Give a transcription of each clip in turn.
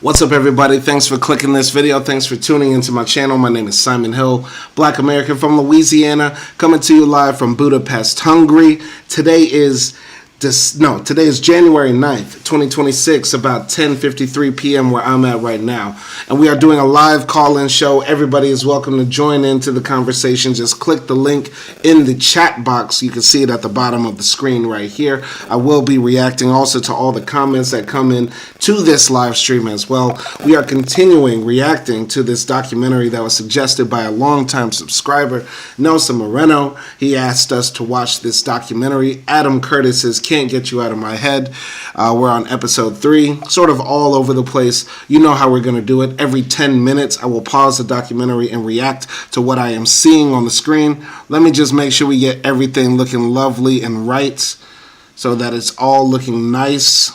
What's up, everybody? Thanks for clicking this video. Thanks for tuning into my channel. My name is Simon Hill, Black American from Louisiana, coming to you live from Budapest, Hungary. Today is January 9th, 2026, about 10:53 p.m. where I'm at right now. And we are doing a live call-in show. Everybody is welcome to join into the conversation. Just click the link in the chat box. You can see it at the bottom of the screen right here. I will be reacting also to all the comments that come in to this live stream as well. We are continuing reacting to this documentary that was suggested by a longtime subscriber, Nelson Moreno. He asked us to watch this documentary, Adam Curtis's Can't Get You Out of My Head. We're on episode 3, sort of all over the place. You know how we're going to do it. Every 10 minutes, I will pause the documentary and react to what I am seeing on the screen. Let me just make sure we get everything looking lovely and right so that it's all looking nice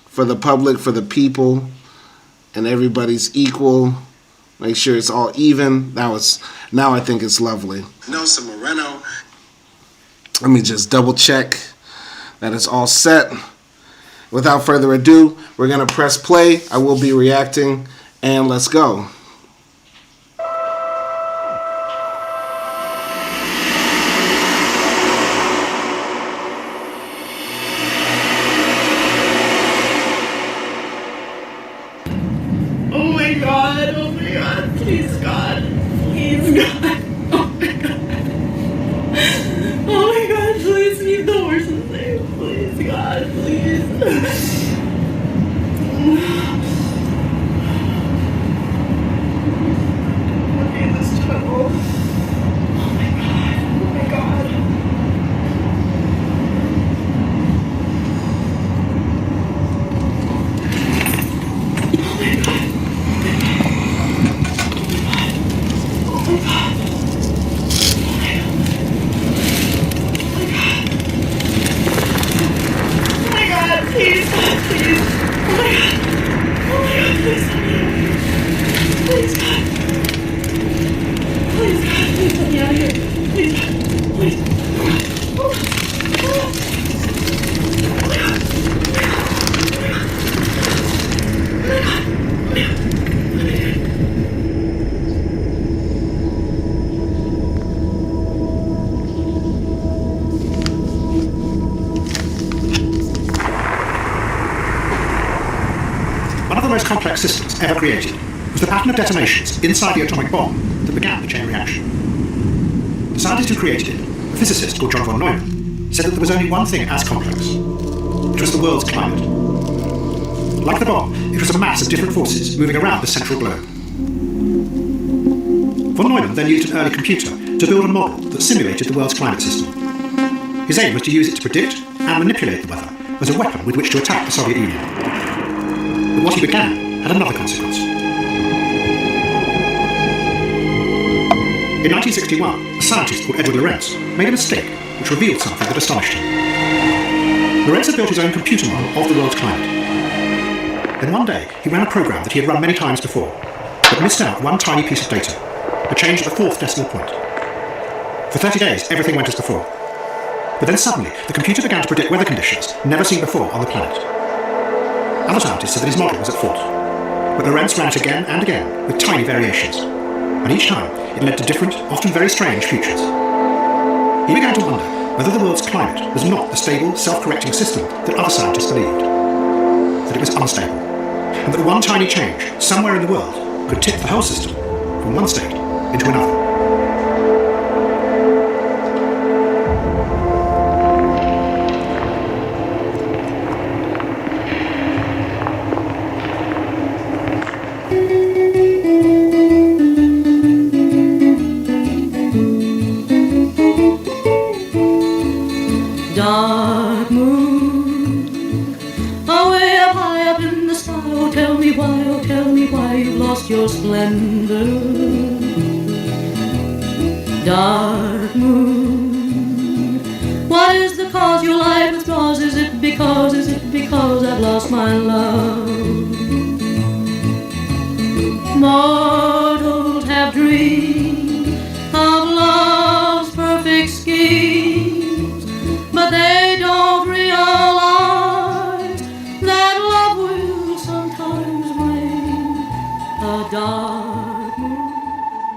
for the public, for the people, and everybody's equal. Make sure it's all even. Now I think it's lovely. Nelson Moreno. Let me just double check that it's all set. Without further ado, we're going to press play. I will be reacting, and let's go. Oh my God, please God, please God. Oh my God, please keep the horses safe. Please, God, please. Okay, this tunnel. Oh my God, oh my God. Oh my God. Oh my God. Please, God, please. Oh my God. Oh my God, please let me out. Please, God. Please, God, please let me out of here. Please, God. Please. Oh, oh. Oh my God. Oh my God. Oh my God. One of the most complex systems ever created was the pattern of detonations inside the atomic bomb that began the chain reaction. The scientist who created it, a physicist called John von Neumann, said that there was only one thing as complex. It was the world's climate. Like the bomb, it was a mass of different forces moving around the central globe. Von Neumann then used an early computer to build a model that simulated the world's climate system. His aim was to use it to predict and manipulate the weather as a weapon with which to attack the Soviet Union. But what he began had another consequence. In 1961, a scientist called Edward Lorenz made a mistake which revealed something that astonished him. Lorenz had built his own computer model of the world's climate. Then one day, he ran a program that he had run many times before, but missed out one tiny piece of data, a change at the 4th decimal point. For 30 days, everything went as before. But then suddenly, the computer began to predict weather conditions never seen before on the planet. Other scientists said that his model was at fault, but Lorenz ran it again and again with tiny variations, and each time it led to different, often very strange futures. He began to wonder whether the world's climate was not the stable, self-correcting system that other scientists believed, that it was unstable, and that one tiny change somewhere in the world could tip the whole system from one state into another. Dark moon, away up high up in the sky. Oh, tell me why you've lost your splendor. Dark moon, what is the cause your life withdraws? Is it because I've lost my love? Mortals have dreamed of love's perfect schemes, but they don't realize that love will sometimes break a dark moon.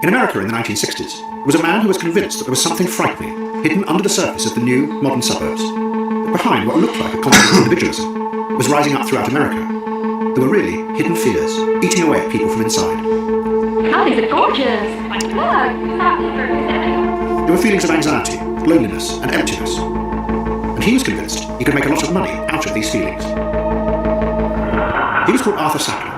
In America in the 1960s, there was a man who was convinced that there was something frightening hidden under the surface of the new, modern suburbs. That behind what looked like a conflict of individualism was rising up throughout America. There were really hidden fears, eating away at people from inside. Oh, these are gorgeous! Look, stop me for a second. There were feelings of anxiety, loneliness, and emptiness. And he was convinced he could make a lot of money out of these feelings. He was called Arthur Sackler.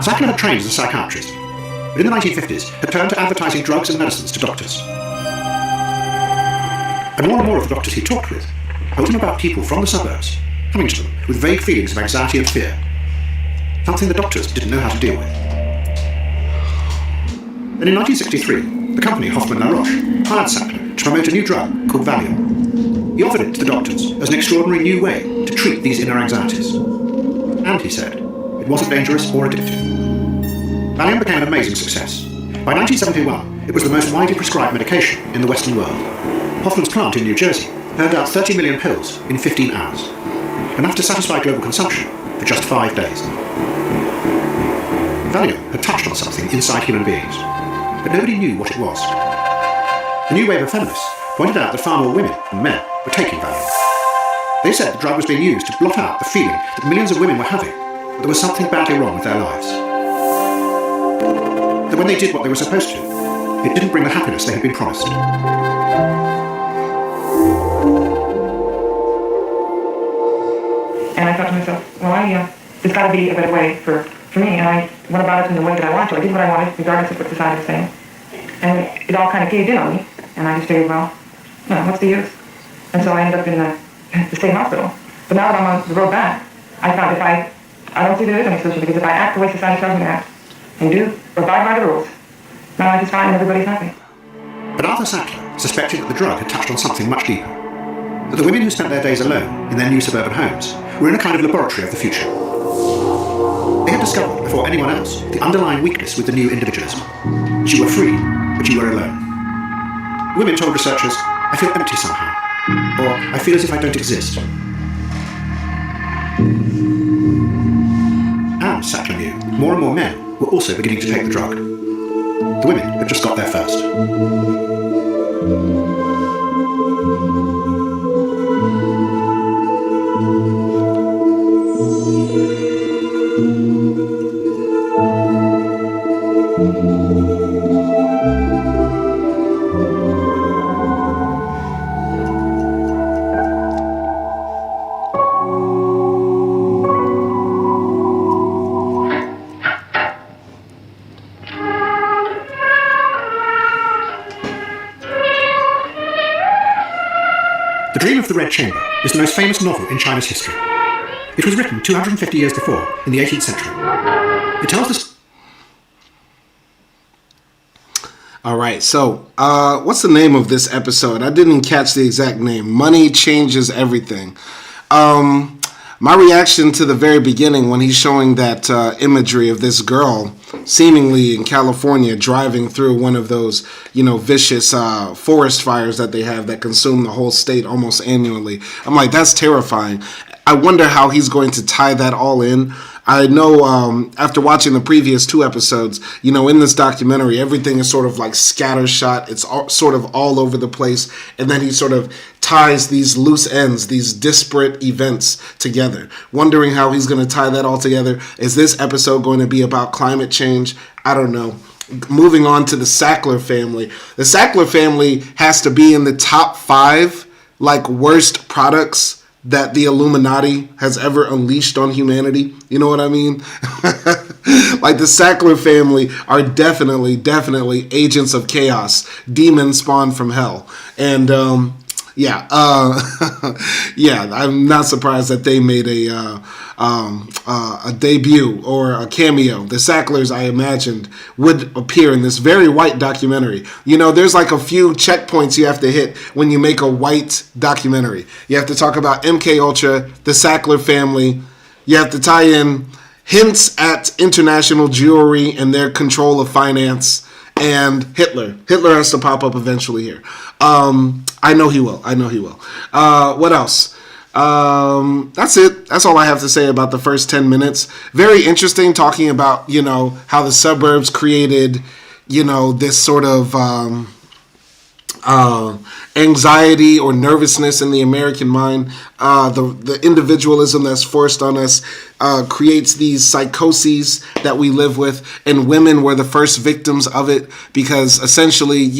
Sackler had trained as a psychiatrist, but in the 1950s had turned to advertising drugs and medicines to doctors. And more of the doctors he talked with told him about people from the suburbs coming to them with vague feelings of anxiety and fear, something the doctors didn't know how to deal with. And in 1963, the company Hoffman La Roche hired Sackler to promote a new drug called Valium. He offered it to the doctors as an extraordinary new way to treat these inner anxieties. And, he said, it wasn't dangerous or addictive. Valium became an amazing success. By 1971, it was the most widely prescribed medication in the Western world. Hoffman's plant in New Jersey turned out 30 million pills in 15 hours, enough to satisfy global consumption for just 5 days. Valium had touched on something inside human beings, but nobody knew what it was. A new wave of feminists pointed out that far more women than men were taking Valium. They said the drug was being used to blot out the feeling that millions of women were having, that there was something badly wrong with their lives. That when they did what they were supposed to, it didn't bring the happiness they had been promised. And I thought to myself, well, there's got to be a better way for me, and I went about it in the way that I wanted to. I did what I wanted, regardless of what society was saying. And it all kind of caved in on me, and I just figured, well, no, what's the use? And so I ended up in the state hospital. But now that I'm on the road back, I found I don't see there is any solution, because if I act the way society tells me to act, and do, or abide by the rules, my life is fine and everybody's happy. But Arthur Sackler suspected that the drug had touched on something much deeper. That the women who spent their days alone in their new suburban homes were in a kind of laboratory of the future. They had discovered, before anyone else, the underlying weakness with the new individualism. That you were free, but you were alone. Women told researchers, I feel empty somehow, or I feel as if I don't exist. And Sackler knew, more and more men were also beginning to take the drug. The women had just got there first. The Dream of the Red Chamber is the most famous novel in China's history. It was written 250 years before, in the 18th century. It tells the... All right, so what's the name of this episode? I didn't catch the exact name. Money Changes Everything. My reaction to the very beginning when he's showing that imagery of this girl seemingly in California driving through one of those, vicious forest fires that they have that consume the whole state almost annually. I'm like, that's terrifying. I wonder how he's going to tie that all in. I know after watching the previous 2 episodes, in this documentary, everything is sort of like scattershot. It's sort of all over the place. And then he sort of ties these loose ends, these disparate events together. Wondering how he's going to tie that all together. Is this episode going to be about climate change? I don't know. Moving on to the Sackler family. The Sackler family has to be in the top 5 worst products that the Illuminati has ever unleashed on humanity. You know what I mean? The Sackler family are definitely agents of chaos, demons spawned from hell. And yeah, I'm not surprised that they made a debut or a cameo. The Sacklers, I imagined, would appear in this very white documentary. There's a few checkpoints you have to hit when you make a white documentary. You have to talk about MK Ultra, the Sackler family. You have to tie in hints at international jewelry and their control of finance. And Hitler. Hitler has to pop up eventually here. I know he will. What else? That's it. That's all I have to say about the first 10 minutes. Very interesting, talking about, how the suburbs created, this sort of anxiety or nervousness in the American mind. The individualism that's forced on us creates these psychoses that we live with, and women were the first victims of it because essentially,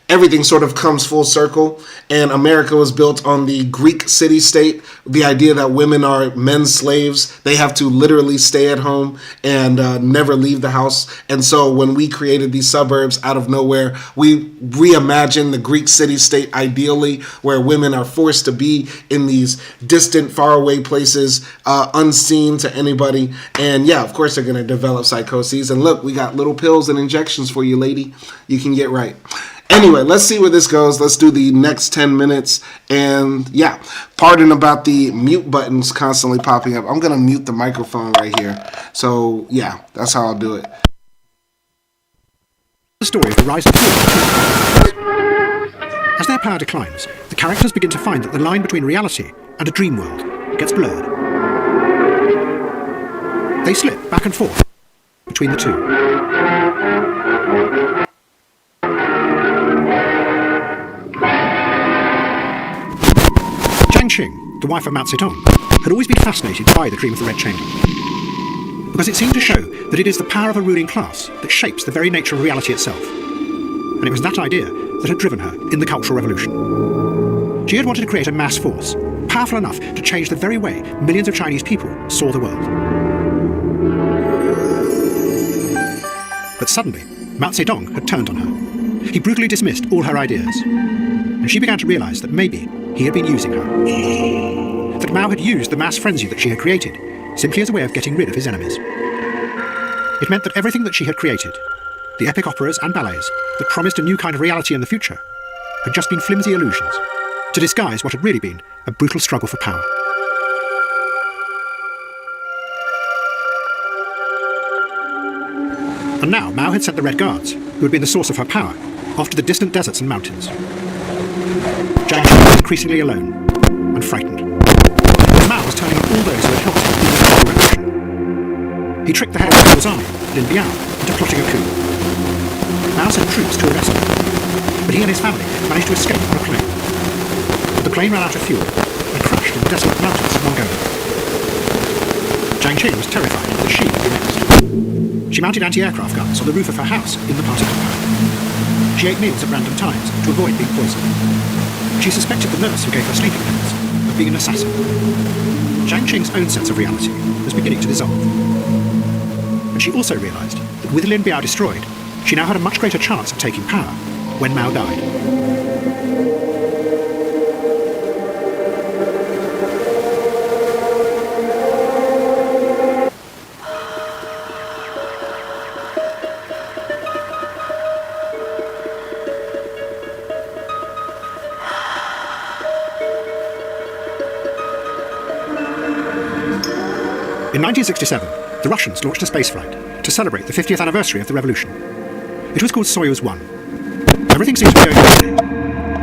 everything sort of comes full circle, and America was built on the Greek city-state, the idea that women are men's slaves. They have to literally stay at home and never leave the house. And so when we created these suburbs out of nowhere, we reimagined the Greek city-state ideally, where women are forced to be in these distant, faraway places, unseen to anybody. And yeah, of course they're going to develop psychoses. And look, we got little pills and injections for you, lady. You can get right. Anyway, let's see where this goes. Let's do the next 10 minutes. And yeah, pardon about the mute buttons constantly popping up. I'm going to mute the microphone right here. So yeah, that's how I'll do it. The story of the rise and fall. As their power declines, the characters begin to find that the line between reality and a dream world gets blurred. They slip back and forth between the two. Jiang Qing, the wife of Mao Zedong, had always been fascinated by the Dream of the Red Chamber, because it seemed to show that it is the power of a ruling class that shapes the very nature of reality itself. And it was that idea that had driven her in the Cultural Revolution. She had wanted to create a mass force, powerful enough to change the very way millions of Chinese people saw the world. But suddenly, Mao Zedong had turned on her. He brutally dismissed all her ideas, and she began to realize that maybe he had been using her. That Mao had used the mass frenzy that she had created simply as a way of getting rid of his enemies. It meant that everything that she had created, the epic operas and ballets that promised a new kind of reality in the future, had just been flimsy illusions to disguise what had really been a brutal struggle for power. And now Mao had sent the Red Guards, who had been the source of her power, off to the distant deserts and mountains. Jiang Qing was increasingly alone and frightened. And Mao was turning on all those who had helped him in the Cultural Revolution. He tricked the head of Mao's army, Lin Biao, into plotting a coup. Mao sent troops to arrest him, but he and his family managed to escape on a plane. But the plane ran out of fuel and crashed in the desolate mountains of Mongolia. Jiang Qing was terrified that she would be next. She mounted anti-aircraft guns on the roof of her house in the party compound. She ate meals at random times to avoid being poisoned. She suspected the nurse who gave her sleeping pills of being an assassin. Jiang Qing's own sense of reality was beginning to dissolve. And she also realized that with Lin Biao destroyed, she now had a much greater chance of taking power when Mao died. In 1967, the Russians launched a spaceflight to celebrate the 50th anniversary of the revolution. It was called Soyuz 1. Everything seemed to be going okay,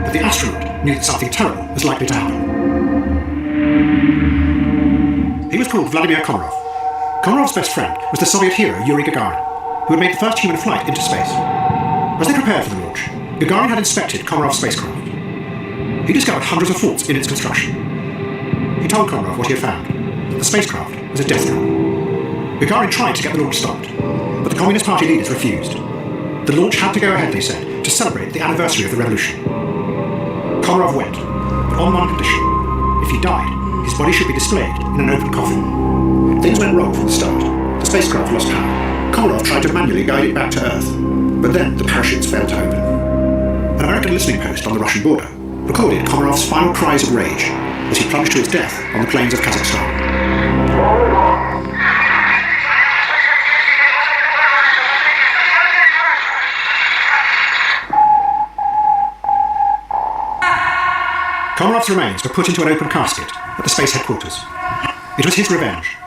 but the astronaut knew that something terrible was likely to happen. He was called Vladimir Komarov. Komarov's best friend was the Soviet hero Yuri Gagarin, who had made the first human flight into space. As they prepared for the launch, Gagarin had inspected Komarov's spacecraft. He discovered hundreds of faults in its construction. He told Komarov what he had found, that the spacecraft was a death trap. Gagarin tried to get the launch stopped, but the Communist Party leaders refused. The launch had to go ahead, they said, to celebrate the anniversary of the revolution. Komarov went, but on one condition. If he died, his body should be displayed in an open coffin. Things went wrong from the start. The spacecraft lost power. Komarov tried to manually guide it back to Earth, but then the parachutes failed to open. An American listening post on the Russian border recorded Komarov's final cries of rage as he plunged to his death on the plains of Kazakhstan. Komarov's remains were put into an open casket at the space headquarters. It was his revenge.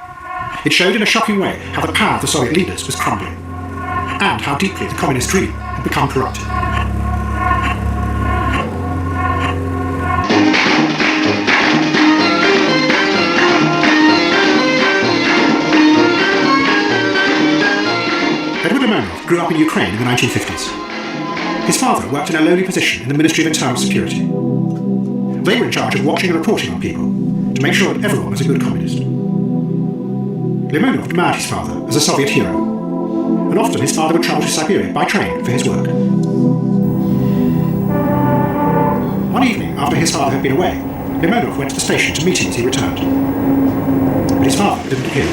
It showed in a shocking way how the power of the Soviet leaders was crumbling, and how deeply the communist dream had become corrupted. Edward Limonov grew up in Ukraine in the 1950s. His father worked in a lowly position in the Ministry of Internal Security. They were in charge of watching and reporting on people to make sure that everyone was a good communist. Limonov admired his father as a Soviet hero, and often his father would travel to Siberia by train for his work. One evening, after his father had been away, Limonov went to the station to meet him as he returned. But his father didn't appear.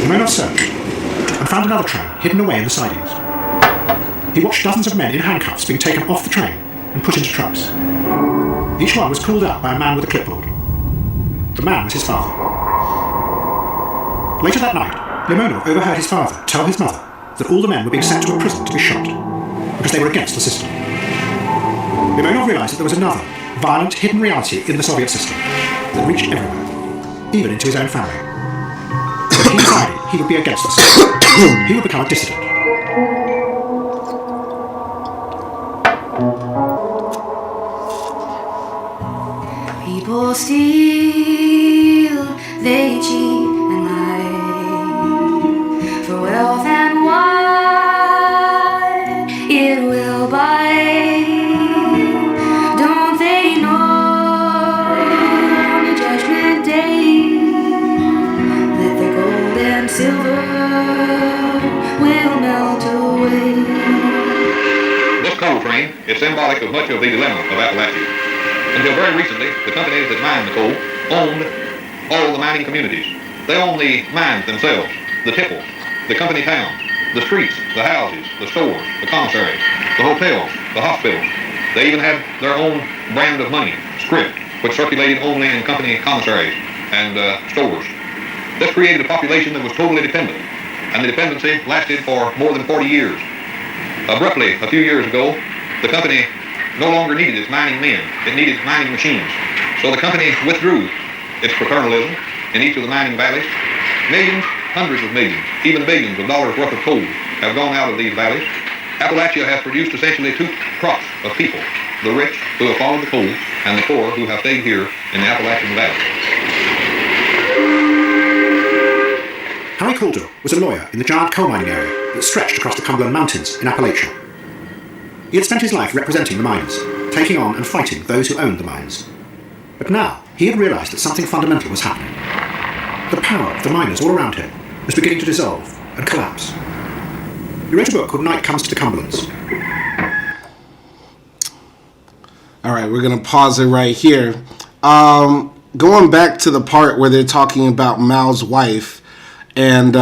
Limonov searched and found another train hidden away in the sidings. He watched dozens of men in handcuffs being taken off the train and put into trucks. Each one was called out by a man with a clipboard. The man was his father. Later that night, Limonov overheard his father tell his mother that all the men were being sent to a prison to be shot because they were against the system. Limonov realized that there was another, violent, hidden reality in the Soviet system that reached everywhere, even into his own family. But he decided he would be against the system. He would become a dissident. People steal, they cheat and lie for wealth and wine. It will bite. Don't they know on the judgment day that the gold and silver will melt away? This coal train is symbolic of much of the dilemma of Appalachia. Until very recently, the companies that mined the coal owned all the mining communities. They owned the mines themselves, the tipples, the company towns, the streets, the houses, the stores, the commissaries, the hotels, the hospitals. They even had their own brand of money, scrip, which circulated only in company commissaries and stores. This created a population that was totally dependent, and the dependency lasted for more than 40 years. Abruptly, a few years ago, the company no longer needed its mining men. It needed mining machines. So the company withdrew its paternalism in each of the mining valleys. Millions, hundreds of millions, even billions of dollars worth of coal have gone out of these valleys. Appalachia has produced essentially two crops of people, the rich who have followed the coal and the poor who have stayed here in the Appalachian Valley. Harry Calder was a lawyer in the giant coal mining area that stretched across the Cumberland Mountains in Appalachia. He had spent his life representing the miners, taking on and fighting those who owned the mines. But now, he had realized that something fundamental was happening. The power of the miners all around him was beginning to dissolve and collapse. He wrote a book called Night Comes to the Cumberlands. All right, we're going to pause it right here. Going back to the part where they're talking about Mao's wife and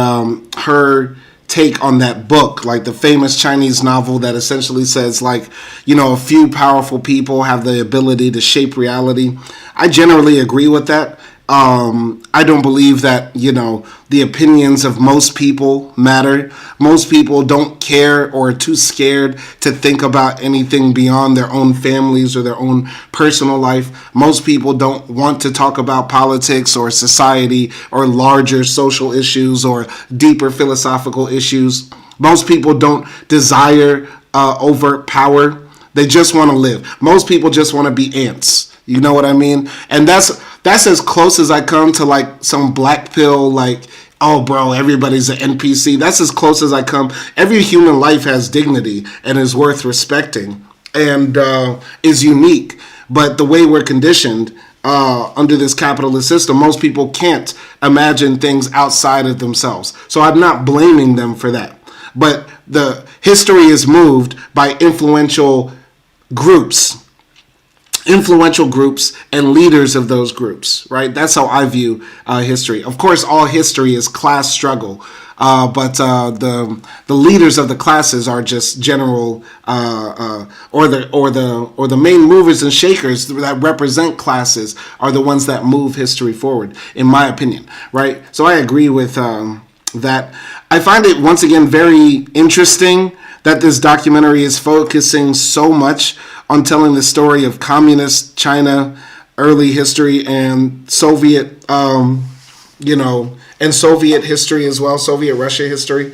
her take on that book, like the famous Chinese novel that essentially says, like, you know, a few powerful people have the ability to shape reality. I generally agree with that. I don't believe that, you know, the opinions of most people matter. Most people don't care or are too scared to think about anything beyond their own families or their own personal life. Most people don't want to talk about politics or society or larger social issues or deeper philosophical issues. Most people don't desire overt power. They just want to live. Most people just want to be ants. You know what I mean? And that's as close as I come to like some black pill, like, oh, bro, everybody's an NPC. That's as close as I come. Every human life has dignity and is worth respecting and is unique. But the way we're conditioned under this capitalist system, most people can't imagine things outside of themselves. So I'm not blaming them for that. But the history is moved by influential groups and leaders of those groups, right? That's how I view history. Of course, all history is class struggle, but the leaders of the classes are just general, or the main movers and shakers that represent classes are the ones that move history forward, in my opinion, right? So I agree with that. I find it once again very interesting that this documentary is focusing so much on telling the story of communist China, early history, and Soviet, and Soviet history as well, Soviet Russia history.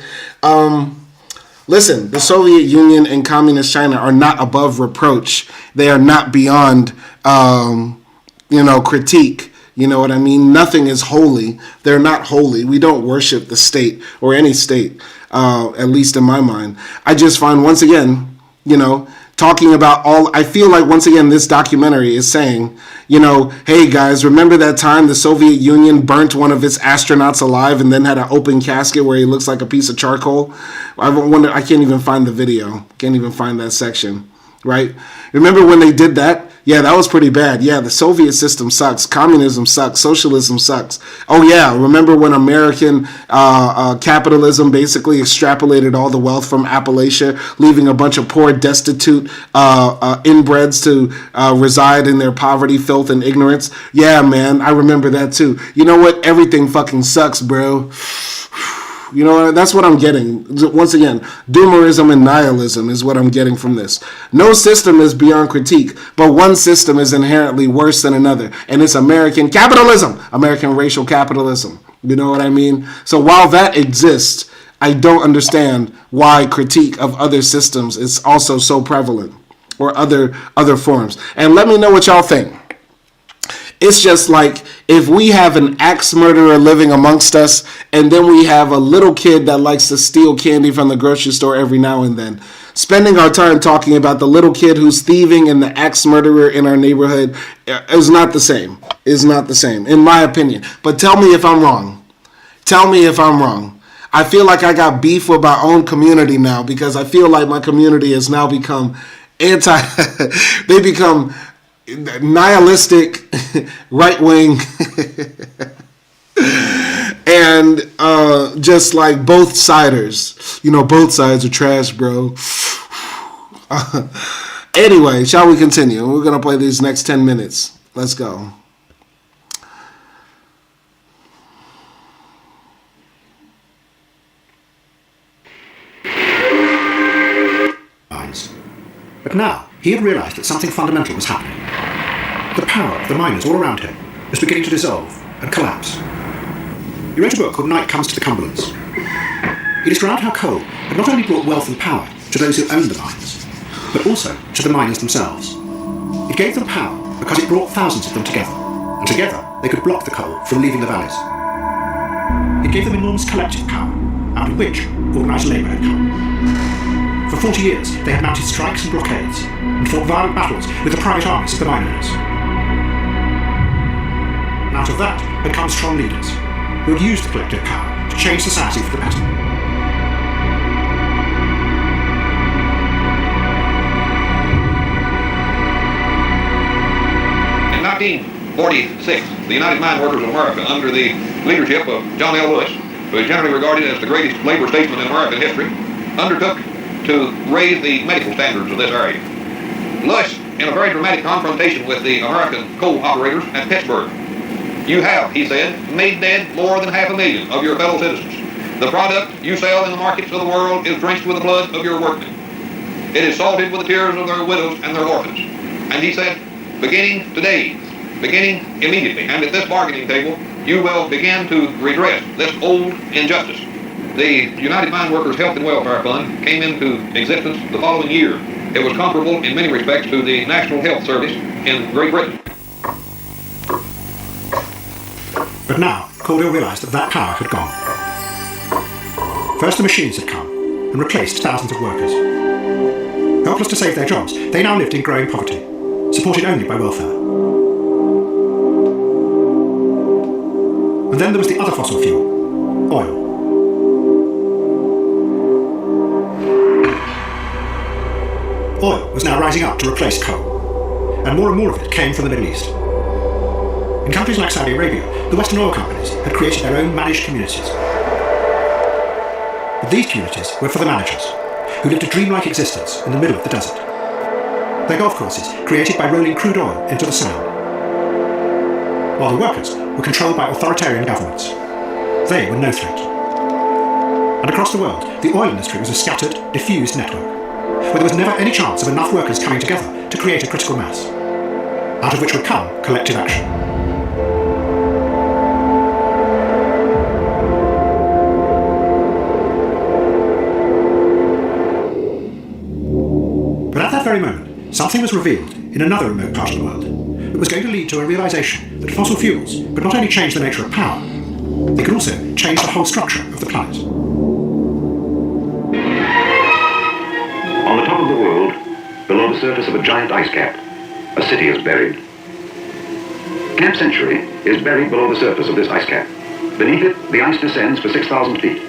Listen, the Soviet Union and communist China are not above reproach. They are not beyond, critique. You know what I mean? Nothing is holy. They're not holy. We don't worship the state or any state, at least in my mind. I just find, once again, you know, talking about I feel like, once again, this documentary is saying, you know, hey guys, remember that time the Soviet Union burnt one of its astronauts alive and then had an open casket where he looks like a piece of charcoal? I can't even find the video. Can't even find that section, right? Remember when they did that? Yeah, that was pretty bad. Yeah, the Soviet system sucks. Communism sucks. Socialism sucks. Oh yeah, remember when American capitalism basically extrapolated all the wealth from Appalachia, leaving a bunch of poor, destitute inbreds to reside in their poverty, filth, and ignorance? Yeah, man, I remember that too. You know what? Everything fucking sucks, bro. You know, that's what I'm getting. Once again, doomerism and nihilism is what I'm getting from this. No system is beyond critique, but one system is inherently worse than another, and it's American capitalism, American racial capitalism. You know what I mean? So while that exists, I don't understand why critique of other systems is also so prevalent, or other forms. And let me know what y'all think. It's just like, if we have an axe murderer living amongst us, and then we have a little kid that likes to steal candy from the grocery store every now and then, spending our time talking about the little kid who's thieving and the axe murderer in our neighborhood is not the same. Is not the same, in my opinion. But tell me if I'm wrong. Tell me if I'm wrong. I feel like I got beef with my own community now, because I feel like my community has now become they become nihilistic, right-wing, and just like both-siders. You know, both sides are trash, bro. Anyway, shall we continue? We're going to play these next 10 minutes. Let's go. But now he had realised that something fundamental was happening. The power of the miners all around him was beginning to dissolve and collapse. He wrote a book called Night Comes to the Cumberlands. He described how coal had not only brought wealth and power to those who owned the mines, but also to the miners themselves. It gave them power because it brought thousands of them together, and together they could block the coal from leaving the valleys. It gave them enormous collective power, out of which organised labour had come. For 40 years, they had mounted strikes and blockades, and fought violent battles with the private armies of the mine owners. And out of that had come strong leaders, who had used the collective power to change society for the better. In 1946, the United Mine Workers of America, under the leadership of John L. Lewis, who is generally regarded as the greatest labor statesman in American history, undertook to raise the medical standards of this area. Lewis, in a very dramatic confrontation with the American coal operators at Pittsburgh, "You have," he said, "made dead more than 500,000 of your fellow citizens. The product you sell in the markets of the world is drenched with the blood of your workmen. It is salted with the tears of their widows and their orphans." And he said, beginning today, beginning immediately, and at this bargaining table, you will begin to redress this old injustice. The United Mine Workers Health and Welfare Fund came into existence the following year. It was comparable in many respects to the National Health Service in Great Britain. But now, Caldwell realised that that power had gone. First the machines had come and replaced thousands of workers. Helpless to save their jobs, they now lived in growing poverty, supported only by welfare. And then there was the other fossil fuel, oil. Oil was now rising up to replace coal, and more of it came from the Middle East. In countries like Saudi Arabia, the Western oil companies had created their own managed communities. But these communities were for the managers, who lived a dreamlike existence in the middle of the desert. Their golf courses created by rolling crude oil into the sand, while the workers were controlled by authoritarian governments. They were no threat. And across the world, the oil industry was a scattered, diffused network, where there was never any chance of enough workers coming together to create a critical mass, out of which would come collective action. But at that very moment, something was revealed in another remote part of the world, that was going to lead to a realization that fossil fuels could not only change the nature of power, they could also change the whole structure of the planet. On the top of the world, below the surface of a giant ice cap, a city is buried. Camp Century is buried below the surface of this ice cap. Beneath it, the ice descends for 6,000 feet.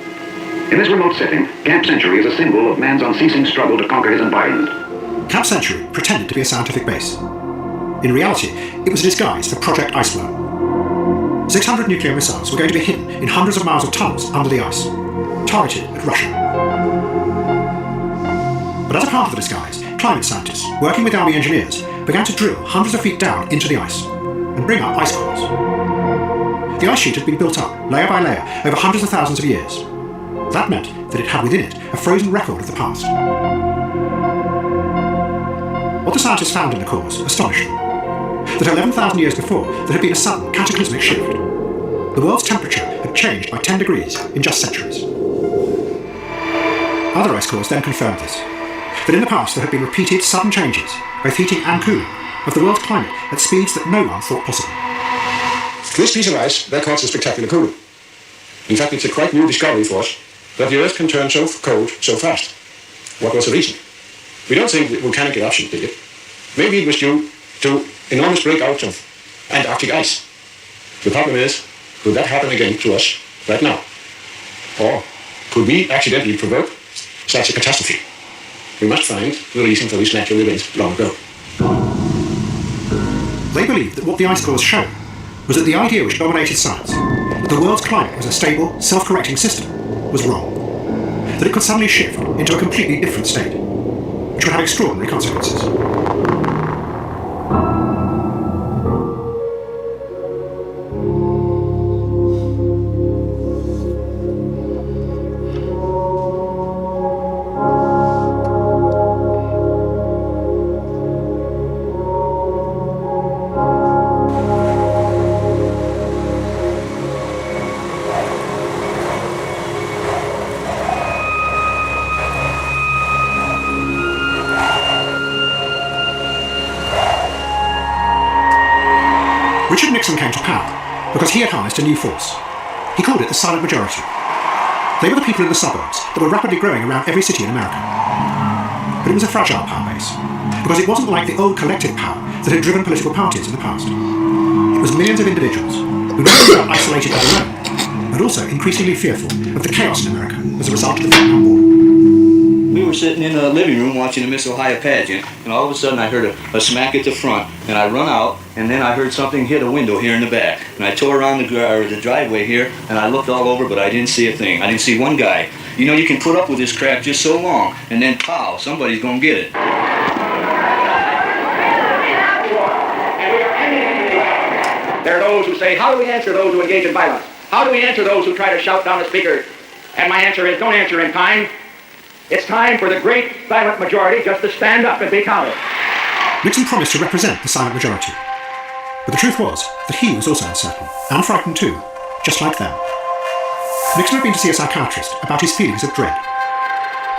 In this remote setting, Camp Century is a symbol of man's unceasing struggle to conquer his environment. Camp Century pretended to be a scientific base. In reality, it was a disguise for Project Iceworm. 600 nuclear missiles were going to be hidden in hundreds of miles of tunnels under the ice, targeted at Russia. But as a part of the disguise, climate scientists, working with army engineers, began to drill hundreds of feet down into the ice and bring up ice cores. The ice sheet had been built up, layer by layer, over hundreds of thousands of years. That meant that it had within it a frozen record of the past. What the scientists found in the cores astonished them. That 11,000 years before, there had been a sudden cataclysmic shift. The world's temperature had changed by 10 degrees in just centuries. Other ice cores then confirmed this. That in the past there had been repeated sudden changes, both heating and cooling, of the world's climate at speeds that no one thought possible. This piece of ice records a spectacular cooling. In fact, it's a quite new discovery for us that the Earth can turn so cold so fast. What was the reason? We don't think volcanic eruption did it. Maybe it was due to enormous breakouts of Antarctic ice. The problem is, could that happen again to us right now? Or could we accidentally provoke such a catastrophe? We must find the reason for these natural events long ago. They believed that what the ice cores showed was that the idea which dominated science, that the world's climate was a stable, self-correcting system, was wrong. That it could suddenly shift into a completely different state, which would have extraordinary consequences. Richard Nixon came to power because he had harnessed a new force. He called it the silent majority. They were the people in the suburbs that were rapidly growing around every city in America. But it was a fragile power base, because it wasn't like the old collective power that had driven political parties in the past. It was millions of individuals who not only felt isolated and alone, but also increasingly fearful of the chaos in America as a result of the Vietnam War. We were sitting in the living room watching the Miss Ohio pageant, and all of a sudden I heard a smack at the front, and I run out, and then I heard something hit a window here in the back. And I tore around the driveway here, and I looked all over, but I didn't see a thing. I didn't see one guy. You know, you can put up with this crap just so long, and then pow, somebody's gonna get it. There are those who say, how do we answer those who engage in violence? How do we answer those who try to shout down the speaker? And my answer is, don't answer in kind. It's time for the great silent majority just to stand up and be counted. Nixon promised to represent the silent majority. But the truth was that he was also uncertain, and frightened too, just like them. Nixon had been to see a psychiatrist about his feelings of dread.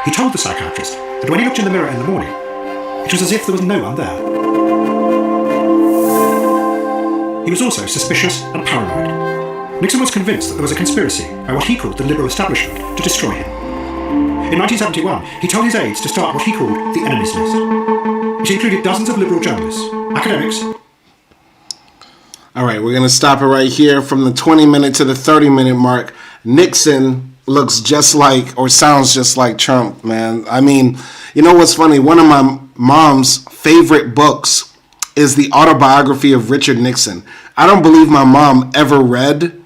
He told the psychiatrist that when he looked in the mirror in the morning, it was as if there was no one there. He was also suspicious and paranoid. Nixon was convinced that there was a conspiracy by what he called the liberal establishment to destroy him. In 1971, he told his aides to start what he called the enemies list, which included dozens of liberal journalists, academics. All right, we're going to stop it right here. From the 20-minute to the 30-minute mark, Nixon looks just like, or sounds just like Trump, man. I mean, you know what's funny? One of my mom's favorite books is the autobiography of Richard Nixon. I don't believe my mom ever read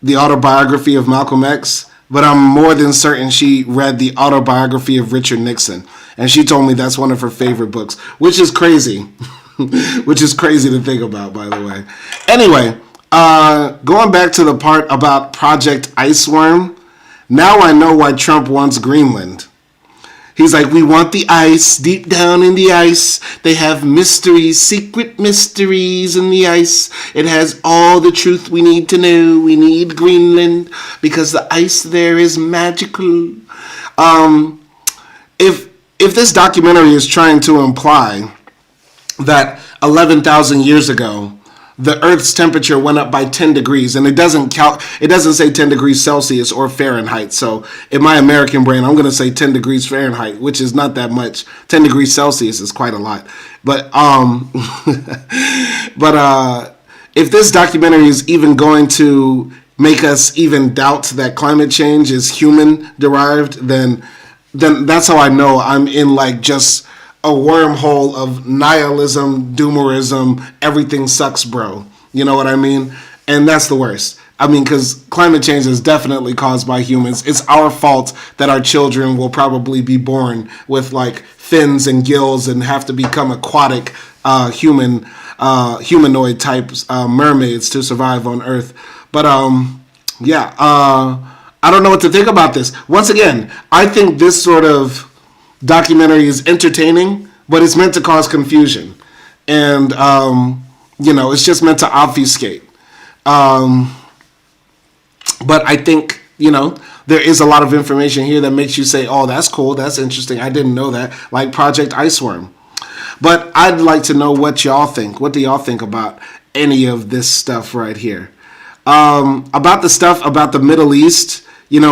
the autobiography of Malcolm X, but I'm more than certain she read the autobiography of Richard Nixon. And she told me that's one of her favorite books, which is crazy. Which is crazy to think about, by the way. Anyway, going back to the part about Project Iceworm, now I know why Trump wants Greenland. He's like, we want the ice, deep down in the ice. They have mysteries, secret mysteries in the ice. It has all the truth we need to know. We need Greenland because the ice there is magical. If this documentary is trying to imply that 11,000 years ago, the Earth's temperature went up by 10 degrees, and it doesn't say 10 degrees Celsius or Fahrenheit. So in my American brain, I'm going to say 10 degrees Fahrenheit, which is not that much. 10 degrees Celsius is quite a lot. But if this documentary is even going to make us even doubt that climate change is human derived, then that's how I know I'm in like just a wormhole of nihilism, doomerism, everything sucks, bro. You know what I mean? And that's the worst. I mean, because climate change is definitely caused by humans. It's our fault that our children will probably be born with like fins and gills and have to become aquatic humanoid types mermaids to survive on Earth. But I don't know what to think about this. Once again, I think this sort of documentary is entertaining, but it's meant to cause confusion, and it's just meant to obfuscate. But I think there is a lot of information here that makes you say, "Oh, that's cool, that's interesting. I didn't know that." Like Project Iceworm. But I'd like to know what y'all think. What do y'all think about any of this stuff right here? About the stuff about the Middle East.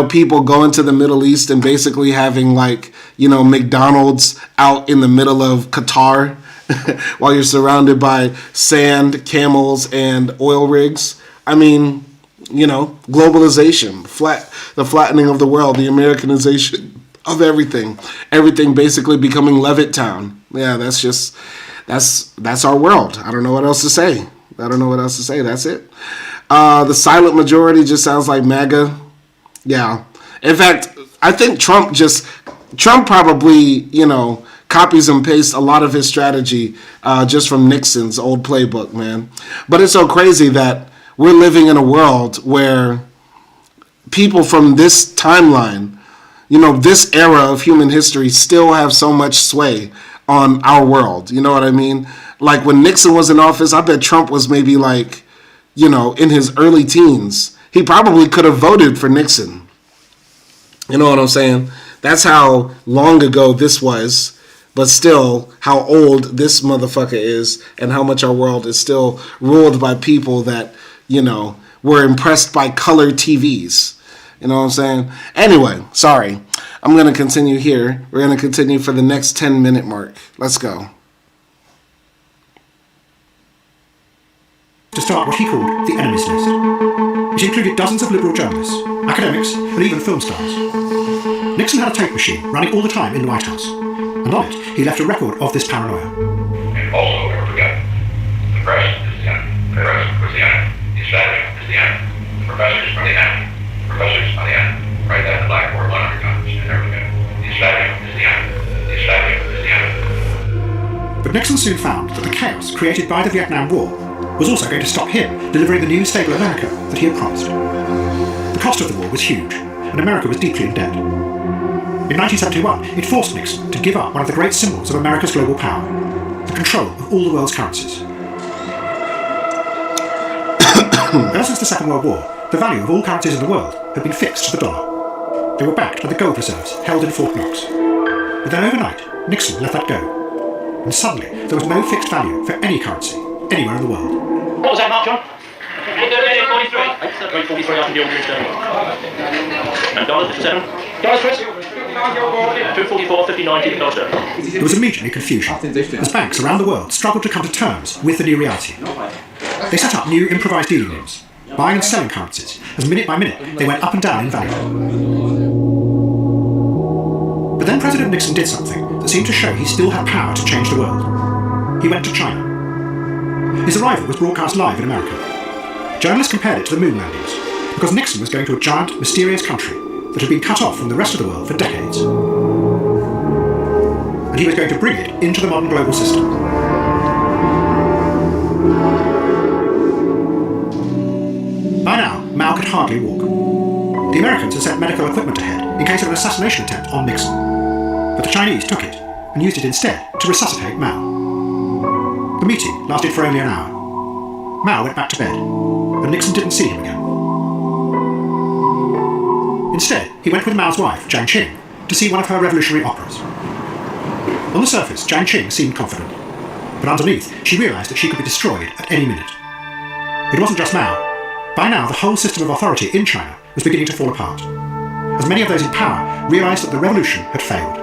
People going to the Middle East and basically having McDonald's out in the middle of Qatar while you're surrounded by sand, camels, and oil rigs. I mean, globalization, the flattening of the world, the Americanization of everything. Everything basically becoming Levittown. Yeah, that's our world. I don't know what else to say. That's it. The silent majority just sounds like MAGA. Yeah. In fact, I think Trump probably, copies and pastes a lot of his strategy just from Nixon's old playbook, man. But it's so crazy that we're living in a world where people from this timeline, this era of human history still have so much sway on our world. You know what I mean? Like when Nixon was in office, I bet Trump was maybe like, in his early teens. He probably could have voted for Nixon. You know what I'm saying? That's how long ago this was, but still how old this motherfucker is and how much our world is still ruled by people that, were impressed by color TVs. You know what I'm saying? Anyway, sorry. I'm going to continue here. We're going to continue for the next 10-minute mark. Let's go. To start what he called the enemies list. It included dozens of liberal journalists, academics, and even film stars. Nixon had a tape machine running all the time in the White House, and on it he left a record of this paranoia. And also, never forget, the press is the enemy. The press was the enemy. The establishment is the enemy. The professors are the enemy. The professors are the enemy. Write that in the blackboard 100 times and never forget it. The establishment is the enemy. The establishment is the enemy. But Nixon soon found that the chaos created by the Vietnam War was also going to stop him delivering the new stable America that he had promised. The cost of the war was huge, and America was deeply in debt. In 1971, it forced Nixon to give up one of the great symbols of America's global power, the control of all the world's currencies. Ever since the Second World War, the value of all currencies in the world had been fixed to the dollar. They were backed by the gold reserves held in Fort Knox. But then overnight, Nixon let that go. And suddenly, there was no fixed value for any currency, anywhere in the world. What was that, Mark, John? 43. 43, I can deal with you sterling. And dollars, 57. Dollars, Chris? 244, 50, 90, dollars sterling. There was immediately confusion, as banks around the world struggled to come to terms with the new reality. They set up new improvised dealing rooms, buying and selling currencies, as minute by minute they went up and down in value. But then President Nixon did something that seemed to show he still had power to change the world. He went to China. His arrival was broadcast live in America. Journalists compared it to the moon landings, because Nixon was going to a giant, mysterious country that had been cut off from the rest of the world for decades. And he was going to bring it into the modern global system. By now, Mao could hardly walk. The Americans had sent medical equipment ahead in case of an assassination attempt on Nixon. But the Chinese took it and used it instead to resuscitate Mao. The meeting lasted for only an hour. Mao went back to bed, and Nixon didn't see him again. Instead, he went with Mao's wife, Jiang Qing, to see one of her revolutionary operas. On the surface, Jiang Qing seemed confident. But underneath, she realised that she could be destroyed at any minute. It wasn't just Mao. By now, the whole system of authority in China was beginning to fall apart, as many of those in power realised that the revolution had failed.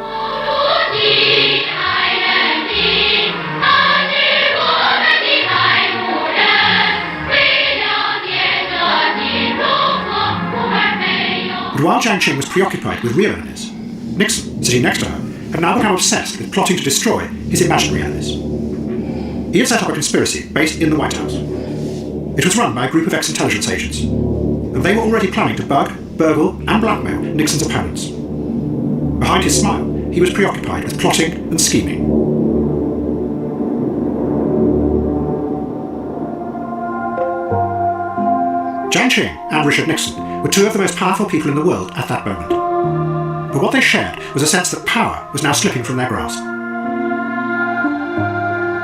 But while Jiang Qing was preoccupied with real enemies, Nixon, sitting next to her, had now become obsessed with plotting to destroy his imaginary enemies. He had set up a conspiracy based in the White House. It was run by a group of ex-intelligence agents, and they were already planning to bug, burgle, and blackmail Nixon's opponents. Behind his smile, he was preoccupied with plotting and scheming. Jiang Qing and Richard Nixon were two of the most powerful people in the world at that moment. But what they shared was a sense that power was now slipping from their grasp.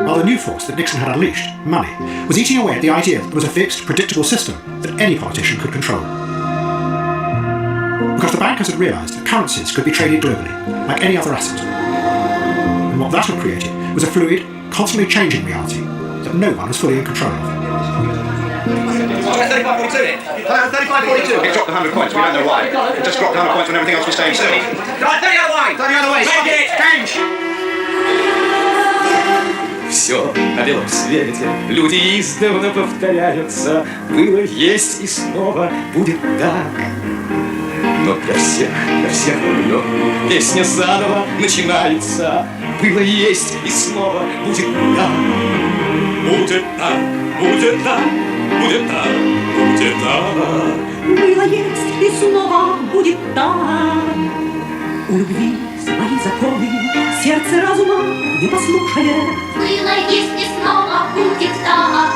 While the new force that Nixon had unleashed, money, was eating away at the idea that there was a fixed, predictable system that any politician could control. Because the bankers had realised that currencies could be traded globally, like any other asset. And what that had created was a fluid, constantly changing reality that no one was fully in control of. 35.42. It dropped 100 points, we don't know why. It just dropped 100 points when everything else was staying still. 30 other way! 30 other way! Change! Все на белом свете, люди издавна повторяются. Было, есть и снова будет так. Но для всех вновь песня заново начинается. Было, есть и снова будет так. Будет так, будет так, будет так, будет так. Было, есть и снова будет так. У любви свои законы, сердце разума не послушает. Было, есть и снова будет так.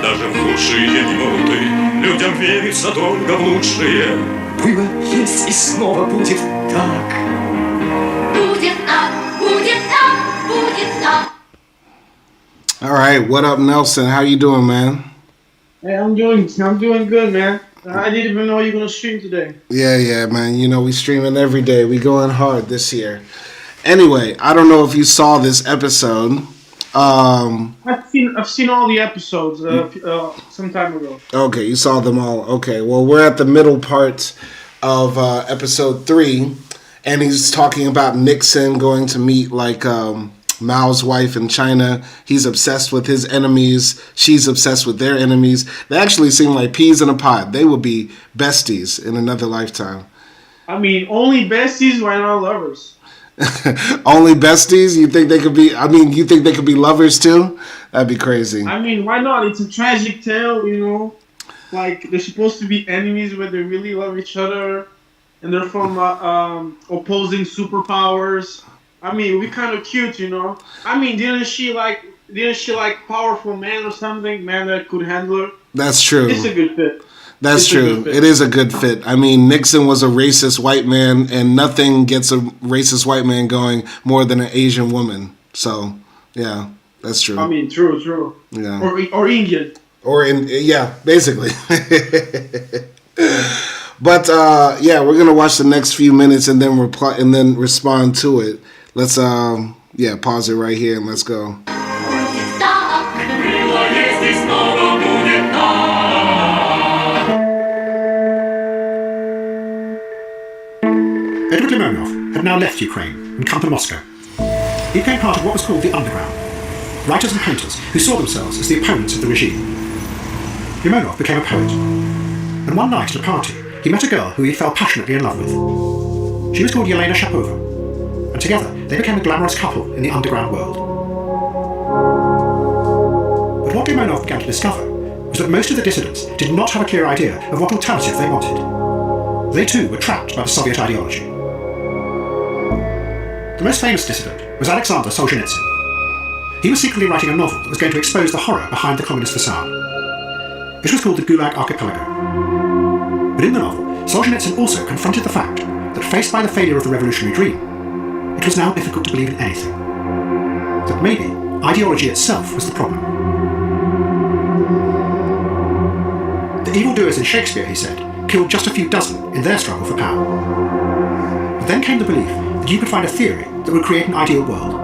Даже в худшие минуты людям верится только в лучшие. Было, есть и снова будет так. Будет так, будет так, будет так. All right, what up, Nelson? How you doing, man? Hey, I'm doing good, man. I didn't even know you were gonna stream today. Yeah, man. You know, we streaming every day. We going hard this year. Anyway, I don't know if you saw this episode. I've seen all the episodes some time ago. Okay, you saw them all. Okay, well, we're at the middle part of episode 3, and he's talking about Nixon going to meet Mao's wife in China. He's obsessed with his enemies. She's obsessed with their enemies. They actually seem like peas in a pod. They would be besties in another lifetime. I mean, only besties, why not lovers? Only besties? You think they could be? I mean, you think they could be lovers too? That'd be crazy. I mean, why not? It's a tragic tale, you know. Like, they're supposed to be enemies, but they really love each other, and they're from opposing superpowers. I mean, it'd be kind of cute, you know. I mean, didn't she like powerful man or something? Man that could handle her. That's true. It's a good fit. That's true. It is a good fit. I mean, Nixon was a racist white man, and nothing gets a racist white man going more than an Asian woman. So, yeah, that's true. I mean, true. Yeah. Or Indian. Yeah, basically. But yeah, we're gonna watch the next few minutes and then reply and then respond to it. Let's pause it right here and let's go. Edward Limonov had now left Ukraine and come to Moscow. He became part of what was called the Underground, writers and painters who saw themselves as the opponents of the regime. Limonov became a poet, and one night at a party, he met a girl who he fell passionately in love with. She was called Yelena Shapova, and together they became a glamorous couple in the underground world. But what Limonov began to discover was that most of the dissidents did not have a clear idea of what alternative they wanted. They too were trapped by the Soviet ideology. The most famous dissident was Alexander Solzhenitsyn. He was secretly writing a novel that was going to expose the horror behind the communist facade. It was called the Gulag Archipelago. But in the novel, Solzhenitsyn also confronted the fact that faced by the failure of the revolutionary dream, it was now difficult to believe in anything. That maybe ideology itself was the problem. The evildoers in Shakespeare, he said, killed just a few dozen in their struggle for power. But then came the belief that you could find a theory that would create an ideal world.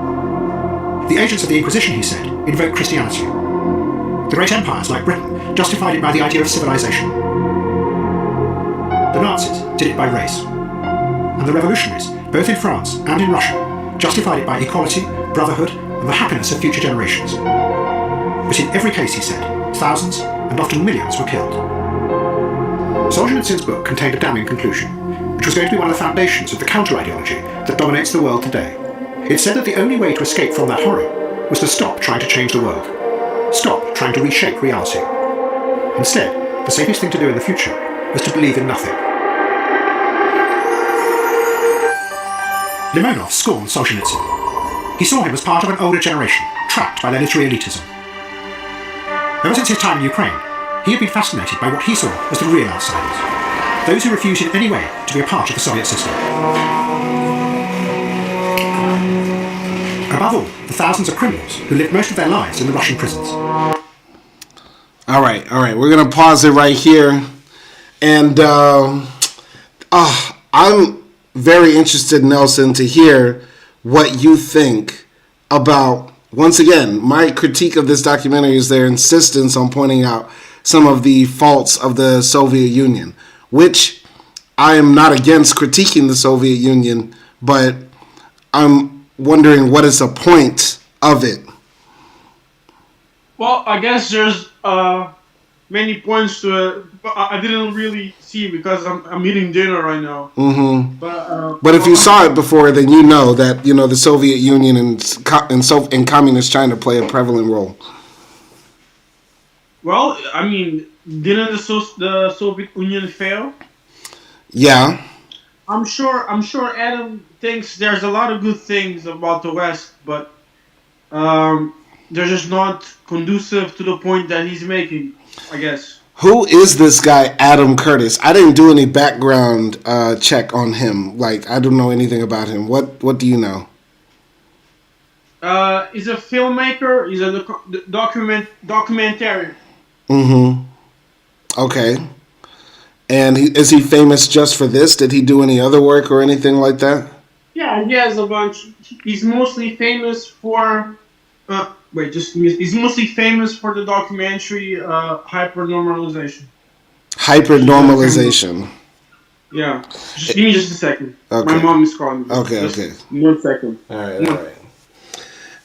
The agents of the Inquisition, he said, invoked Christianity. The great empires, like Britain, justified it by the idea of civilization. The Nazis did it by race. And the revolutionaries, both in France and in Russia, justified it by equality, brotherhood, and the happiness of future generations. But in every case, he said, thousands and often millions were killed. Solzhenitsyn's book contained a damning conclusion, which was going to be one of the foundations of the counter-ideology that dominates the world today. It said that the only way to escape from that horror was to stop trying to change the world. Stop trying to reshape reality. Instead, the safest thing to do in the future was to believe in nothing. Limonov scorned Solzhenitsyn. He saw him as part of an older generation, trapped by their literary elitism. Ever since his time in Ukraine, he had been fascinated by what he saw as the real outsiders, those who refused in any way to be a part of the Soviet system. Above all, the thousands of criminals who lived most of their lives in the Russian prisons. All right. We're going to pause it right here. And I'm very interested, Nelson, to hear what you think about, once again, my critique of this documentary is their insistence on pointing out some of the faults of the Soviet Union, which I am not against critiquing the Soviet Union, but I'm wondering what is the point of it. Well, I guess there's many points to it, but I didn't really see because I'm eating dinner right now. Mm-hmm. But if you saw it before, then you know that the Soviet Union and communist China play a prevalent role. Well, I mean, didn't the Soviet Union fail? Yeah. I'm sure Adam thinks there's a lot of good things about the West, but they're just not conducive to the point that he's making, I guess. Who is this guy, Adam Curtis? I didn't do any background check on him. Like, I don't know anything about him. What do you know? He's a filmmaker. He's a documentarian. Mm-hmm. Okay. And is he famous just for this? Did he do any other work or anything like that? Yeah, he has a bunch. He's mostly famous for... He's mostly famous for the documentary Hypernormalization. Hypernormalization. Yeah. Give me just a second. Okay. My mom is calling me. Okay. 1 second. All right.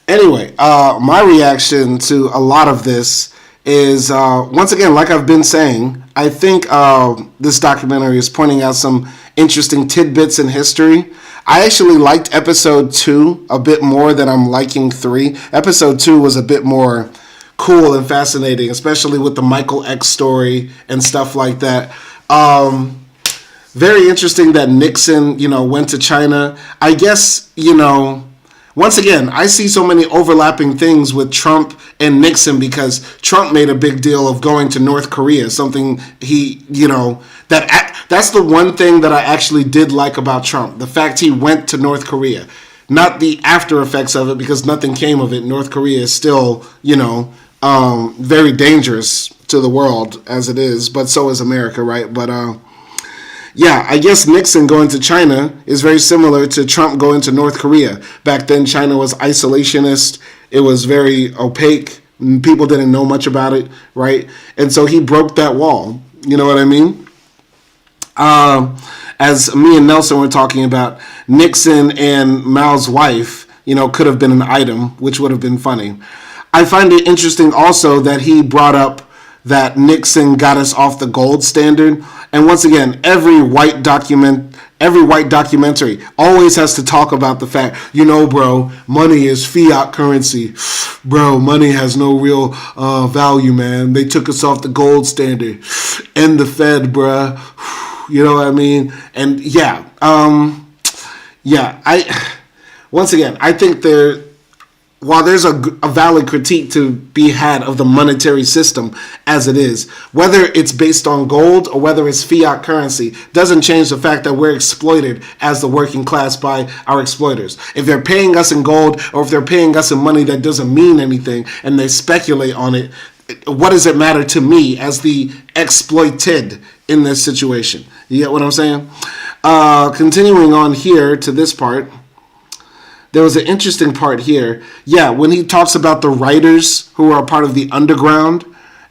Anyway, my reaction to a lot of this is, once again, like I've been saying, I think this documentary is pointing out some interesting tidbits in history. I actually liked episode 2 a bit more than I'm liking 3. Episode 2 was a bit more cool and fascinating, especially with the Michael X story and stuff like that. Very interesting that Nixon, went to China. I guess, once again, I see so many overlapping things with Trump and Nixon because Trump made a big deal of going to North Korea, something he, that's the one thing that I actually did like about Trump, the fact he went to North Korea. Not the after effects of it because nothing came of it. North Korea is still, very dangerous to the world as it is, but so is America, right? But, yeah, I guess Nixon going to China is very similar to Trump going to North Korea. Back then, China was isolationist. It was very opaque. People didn't know much about it, right? And so he broke that wall. You know what I mean? As me and Nelson were talking about, Nixon and Mao's wife, could have been an item, which would have been funny. I find it interesting also that he brought up that Nixon got us off the gold standard. And once again, every white documentary always has to talk about the fact, bro, money is fiat currency. Bro, money has no real value, man. They took us off the gold standard. And the Fed, bruh. You know what I mean? And I think while there's a valid critique to be had of the monetary system as it is, whether it's based on gold or whether it's fiat currency, doesn't change the fact that we're exploited as the working class by our exploiters. If they're paying us in gold or if they're paying us in money that doesn't mean anything and they speculate on it, what does it matter to me as the exploited in this situation? You get what I'm saying? Continuing on here to this part. there was an interesting part here. Yeah, when he talks about the writers who are a part of the underground,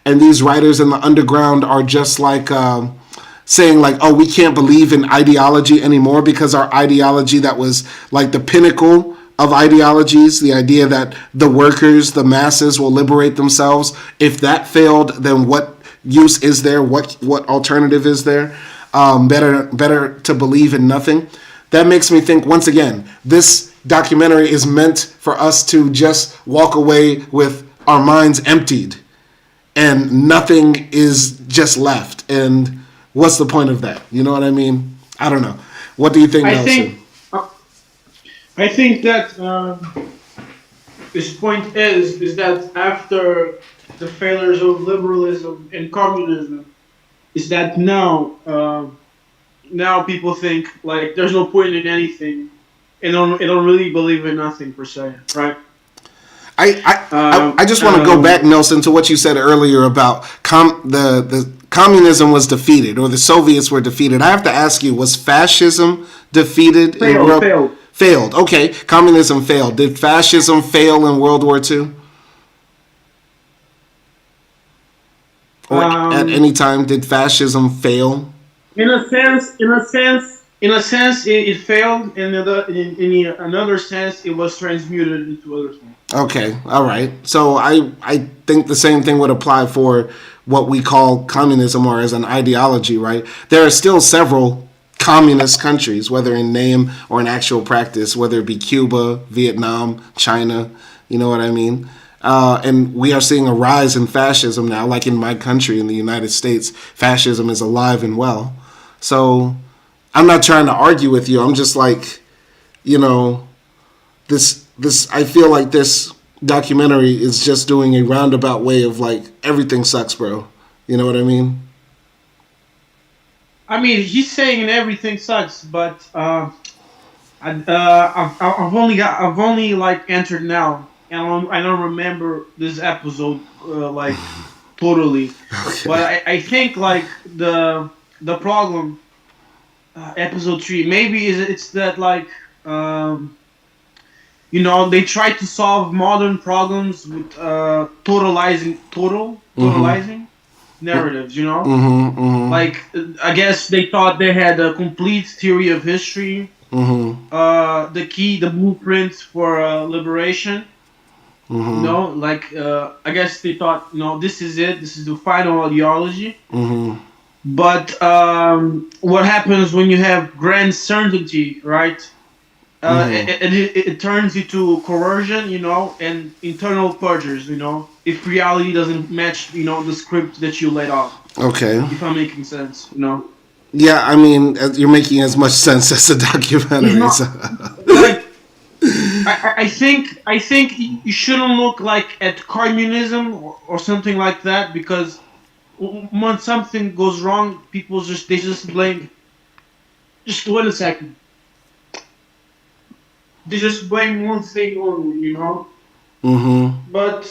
and these writers in the underground are just like saying like, oh, we can't believe in ideology anymore because our ideology that was like the pinnacle of ideologies, the idea that the workers, the masses will liberate themselves. If that failed, then what use is there? What alternative is there? Better to believe in nothing. That makes me think, once again, this documentary is meant for us to just walk away with our minds emptied and nothing is just left. And what's the point of that? You know what I mean? I don't know. What do you think, Nelson? I think that his point is that after the failures of liberalism and communism, is that now people think like there's no point in anything, and don't really believe in nothing per se, right? I just want to go back, Nelson, to what you said earlier about the communism was defeated, or the Soviets were defeated. I have to ask you, was fascism defeated? Failed. Okay, communism failed. Did fascism fail in World War II? Or at any time, did fascism fail? In a sense, it failed. In another sense, it was transmuted into other things. Okay, all right. So I think the same thing would apply for what we call communism, or as an ideology, right? There are still several communist countries, whether in name or in actual practice, whether it be Cuba, Vietnam, China, you know what I mean? And we are seeing a rise in fascism now, like in my country, in the United States. Fascism is alive and well. So I'm not trying to argue with you. I'm just like, you know, this I feel like this documentary is just doing a roundabout way of like, everything sucks, bro. You know what I mean? I mean, he's saying everything sucks, but I've only like entered now, and I don't remember this episode like totally. Okay. But I think like the problem, episode 3, maybe it's that like you know, they try to solve modern problems with totalizing narratives, you know? Like, I guess they thought they had a complete theory of history, the blueprint for liberation, you know? Like, I guess they thought, you know, this is it, this is the final ideology. But what happens when you have grand certainty, right? It turns into coercion, you know, and internal purges, you know, if reality doesn't match, you know, the script that you laid out. Okay. If I'm making sense, you know. Yeah, I mean, you're making as much sense as the documentary. Like, I think you shouldn't look like at communism or something like that, because when something goes wrong, people just blame. Just wait a second. They just blame one thing only, you know. But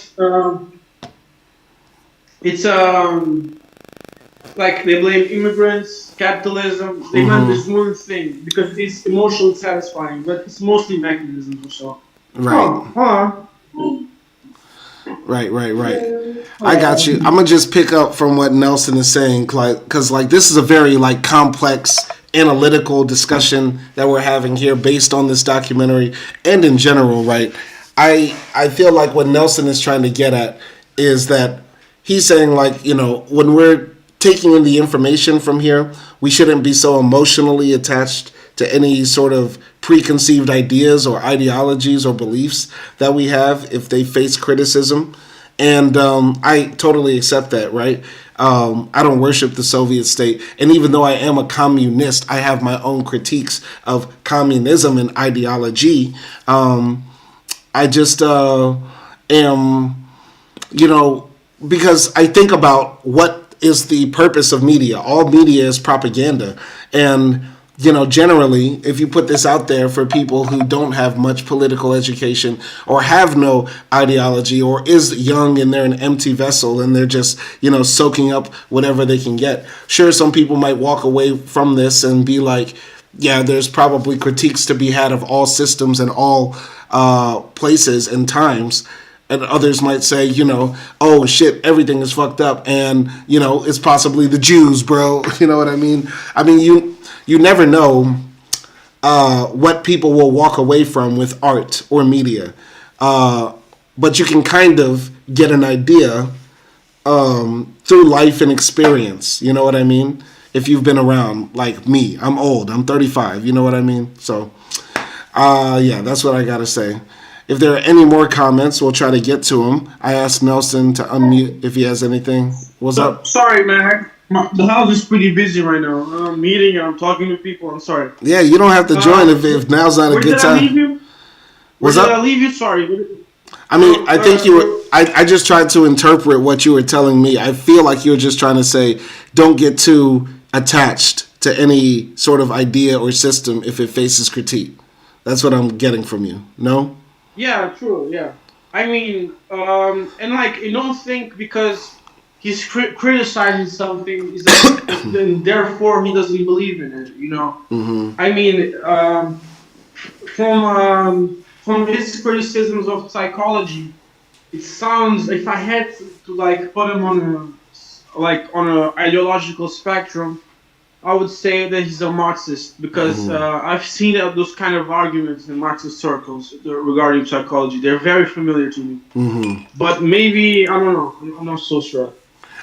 it's like they blame immigrants, capitalism. They blame this one thing because it's emotionally satisfying, but it's mostly mechanisms or so. Right. Right. I got you. I'm gonna just pick up from what Nelson is saying, because like this is a very like complex, analytical discussion that we're having here based on this documentary and in general, right? I feel like what Nelson is trying to get at is that he's saying, like, you know, when we're taking in the information from here, we shouldn't be so emotionally attached to any sort of preconceived ideas or ideologies or beliefs that we have if they face criticism. And I totally accept that, right? I don't worship the Soviet state. And even though I am a communist, I have my own critiques of communism and ideology. I just am, you know, because I think about what is the purpose of media. All media is propaganda. And, you know, generally, if you put this out there for people who don't have much political education or have no ideology or is young and they're an empty vessel and they're just, you know, soaking up whatever they can get. Sure, some people might walk away from this and be like, yeah, there's probably critiques to be had of all systems and all places and times. And others might say, you know, oh shit, everything is fucked up, and you know, it's possibly the Jews, bro. You know what I mean? I mean, you never know what people will walk away from with art or media, but you can kind of get an idea through life and experience. You know what I mean? If you've been around, like me, I'm old. I'm 35. You know what I mean? So, yeah, that's what I gotta say. If there are any more comments, we'll try to get to them. I asked Nelson to unmute if he has anything. What's up? Sorry, man. The house is pretty busy right now. I'm meeting and I'm talking to people. I'm sorry. Yeah, you don't have to join if now's not a good time. Where did I leave you? What's up? Where did I leave you? Sorry. I mean, I think you were... I just tried to interpret what you were telling me. I feel like you were just trying to say, don't get too attached to any sort of idea or system if it faces critique. That's what I'm getting from you. No? Yeah, true, yeah. I mean, and like, you don't think because he's criticizing something, is that, then therefore he doesn't believe in it, you know? Mm-hmm. I mean, from his criticisms of psychology, it sounds, if I had to like put him on a ideological spectrum, I would say that he's a Marxist because I've seen those kind of arguments in Marxist circles regarding psychology. They're very familiar to me. Mm-hmm. But maybe, I don't know. I'm not so sure.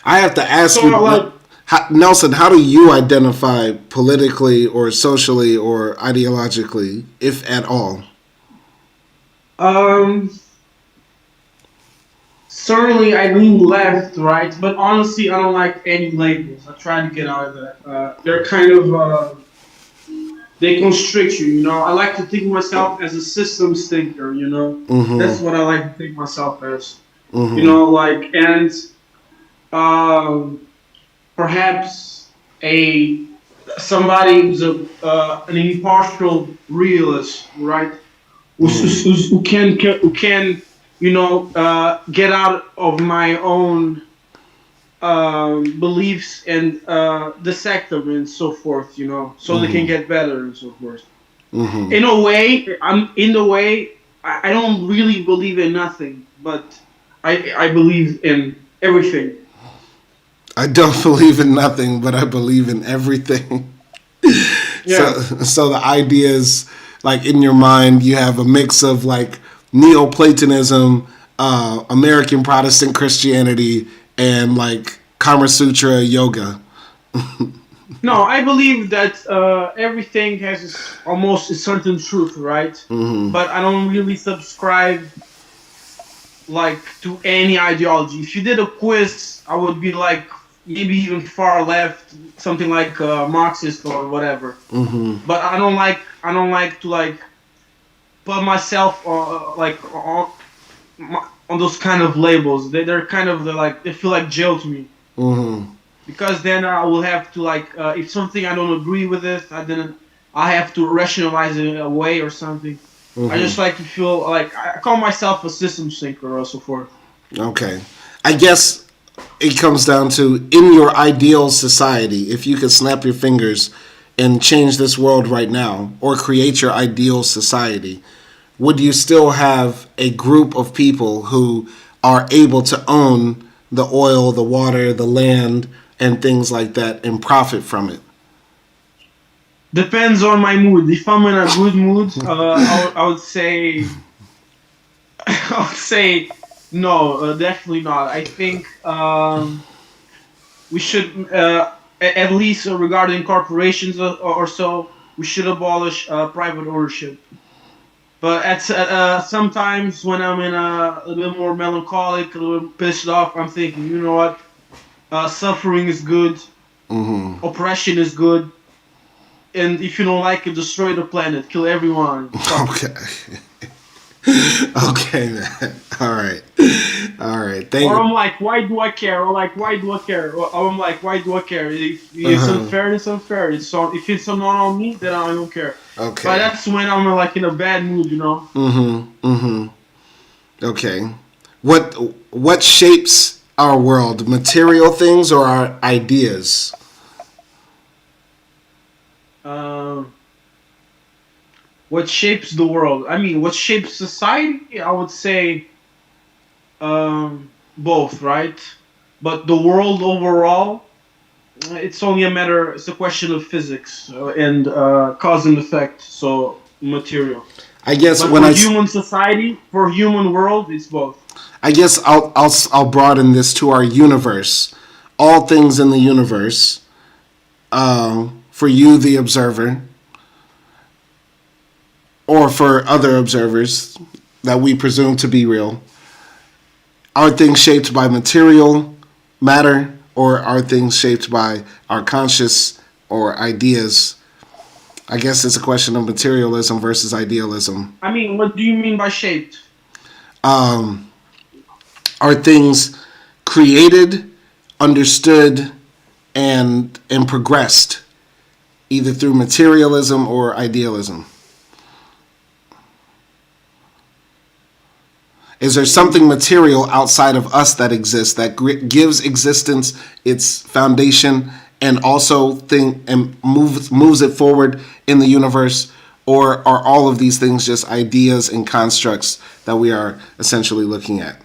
I have to ask you, Nelson, how do you identify politically or socially or ideologically, if at all? Certainly, I lean left, right? But honestly, I don't like any labels. I try to get out of that. They're kind of, they constrict you, you know? I like to think of myself as a systems thinker, you know? Mm-hmm. That's what I like to think myself as. Mm-hmm. You know, like, and perhaps somebody who's an impartial realist, right? Who can you know, get out of my own beliefs and dissect them and so forth, you know, so they can get better and so forth. Mm-hmm. In a way, I don't really believe in nothing, but I believe in everything. I don't believe in nothing, but I believe in everything. Yeah. So the idea is, like, in your mind, you have a mix of like Neoplatonism, American Protestant Christianity, and like Kama Sutra yoga. No, I believe that everything has almost a certain truth, right? Mm-hmm. But I don't really subscribe like to any ideology. If you did a quiz, I would be like maybe even far left, something like Marxist or whatever. Mm-hmm. But I don't like to like put myself like on those kind of labels. They're kind of they feel like jail to me. Mm-hmm. Because then I will have to like if something I don't agree with it, I have to rationalize it away or something. Mm-hmm. I just like to feel like I call myself a systems thinker or so forth. Okay, I guess it comes down to, in your ideal society, if you could snap your fingers and change this world right now, or create your ideal society, would you still have a group of people who are able to own the oil, the water, the land, and things like that, and profit from it? Depends on my mood. If I'm in a good mood, I would say no, definitely not. I think we should, at least regarding corporations or so, we should abolish private ownership. But at sometimes when I'm in a little bit more melancholic, a little bit pissed off, I'm thinking, you know what? Suffering is good. Mm-hmm. Oppression is good. And if you don't like it, destroy the planet, kill everyone. Okay. Okay, man. All right. Thank you. Or I'm like, why do I care? Or like, why do I care? Or I'm like, why do I care? If it's unfair, it's unfair. If it's not on me, then I don't care. Okay. But that's when I'm like in a bad mood, you know. Okay. What shapes our world? Material things or our ideas? what shapes the world. I mean, what shapes society? I would say both, right? But the world overall, it's only a matter. It's a question of physics and cause and effect. So material. I guess But when for I human society, for human world, it's both. I guess I'll broaden this to our universe. All things in the universe, for you, the observer, or for other observers that we presume to be real, are things shaped by material matter, or are things shaped by our conscious or ideas? I guess it's a question of materialism versus idealism. I mean, what do you mean by shaped? Are things created, understood, and progressed either through materialism or idealism? Is there something material outside of us that exists that gives existence its foundation and also moves it forward in the universe? Or are all of these things just ideas and constructs that we are essentially looking at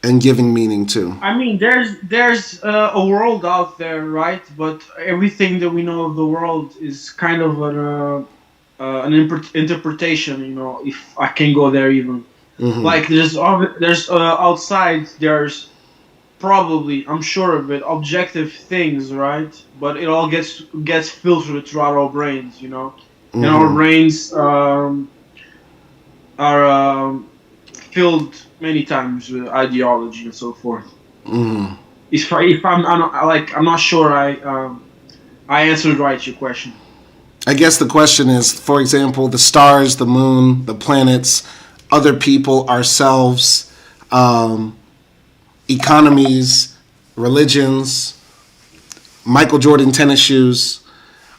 and giving meaning to? I mean, there's a world out there, right? But everything that we know of the world is kind of an interpretation. You know, if I can go there even. Mm-hmm. Like there's outside there's probably, I'm sure of it, objective things, right? But it all gets filtered throughout our brains, you know. Mm-hmm. And our brains are filled many times with ideology and so forth. Mm-hmm. If I'm not sure I answered right your question. I guess the question is, for example, the stars, the moon, the planets, other people, ourselves, economies, religions, Michael Jordan tennis shoes.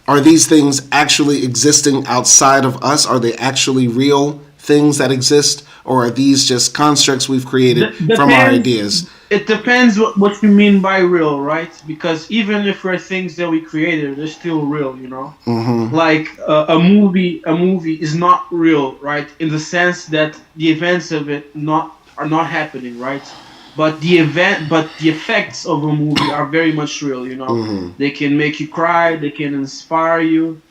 Are these things actually existing outside of us? Are they actually real things that exist? Or are these just constructs we've created from our ideas? It depends what you mean by real, right? Because even if they're things that we created, they're still real, you know? Mm-hmm. Like a movie is not real, right? In the sense that the events of it are not happening, right? But the effects of a movie are very much real, you know? Mm-hmm. They can make you cry, they can inspire you,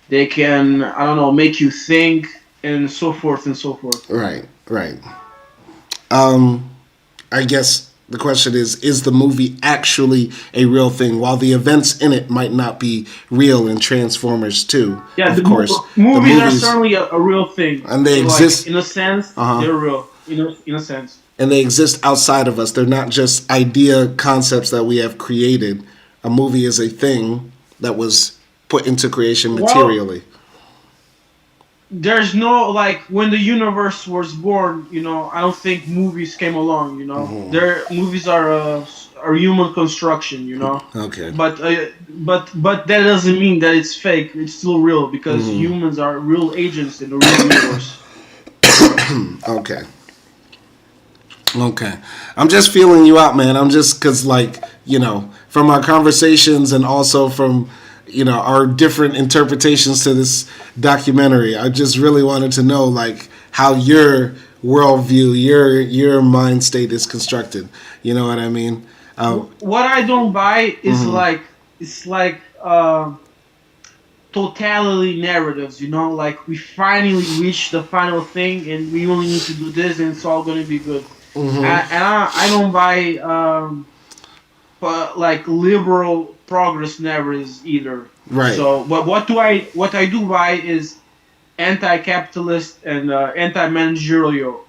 they can, I don't know, make you think, and so forth and so forth. Right. I guess the question is the movie actually a real thing? While the events in it might not be real in Transformers 2, yeah, of course. Movies are certainly a real thing. And they exist. In a sense, they're real. In a sense. And they exist outside of us. They're not just idea concepts that we have created. A movie is a thing that was put into creation materially. Well, there's no, like, when the universe was born, you know, I don't think movies came along, you know. Mm-hmm. Movies are human construction, you know. Okay. But that doesn't mean that it's fake. It's still real because humans are real agents in the real universe. Okay. I'm just feeling you out, man. I'm just, because, like, you know, from our conversations and also from, you know, our different interpretations to this documentary, I just really wanted to know, like, how your worldview, your mind state is constructed. You know what I mean? What I don't buy is it's like totality narratives, you know, like we finally reached the final thing and we only need to do this and it's all going to be good. And I don't buy like liberal progress narratives either. Right. So, but what I do buy is anti-capitalist and anti-managerial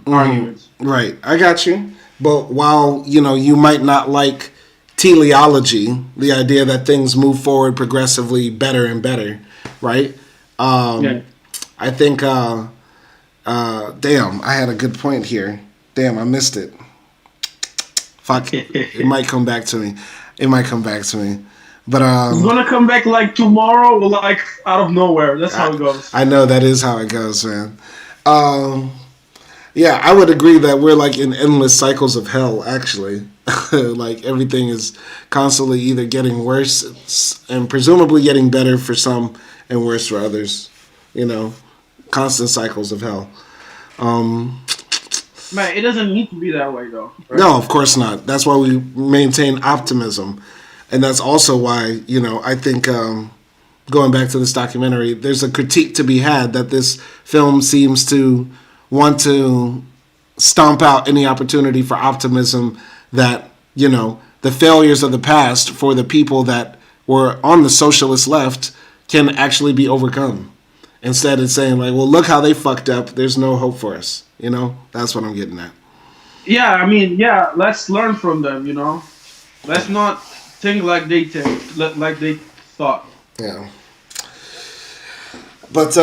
arguments. Right. I got you. But while, you know, you might not like teleology, the idea that things move forward progressively better and better, right? I think damn, I had a good point here. Damn, I missed it. Fuck. It might come back to me. But it's gonna come back like tomorrow or like out of nowhere. That's how it goes. I know that is how it goes, man. Yeah, I would agree that we're like in endless cycles of hell, actually. Like everything is constantly either getting worse and presumably getting better for some and worse for others. You know, constant cycles of hell. Man, it doesn't need to be that way, though. Right? No, of course not. That's why we maintain optimism. And that's also why, you know, I think going back to this documentary, there's a critique to be had that this film seems to want to stomp out any opportunity for optimism that, you know, the failures of the past for the people that were on the socialist left can actually be overcome. Instead it's saying like, well, look how they fucked up. There's no hope for us. You know, that's what I'm getting at. Yeah, I mean, yeah, let's learn from them, you know. Let's not think like they thought. Yeah. But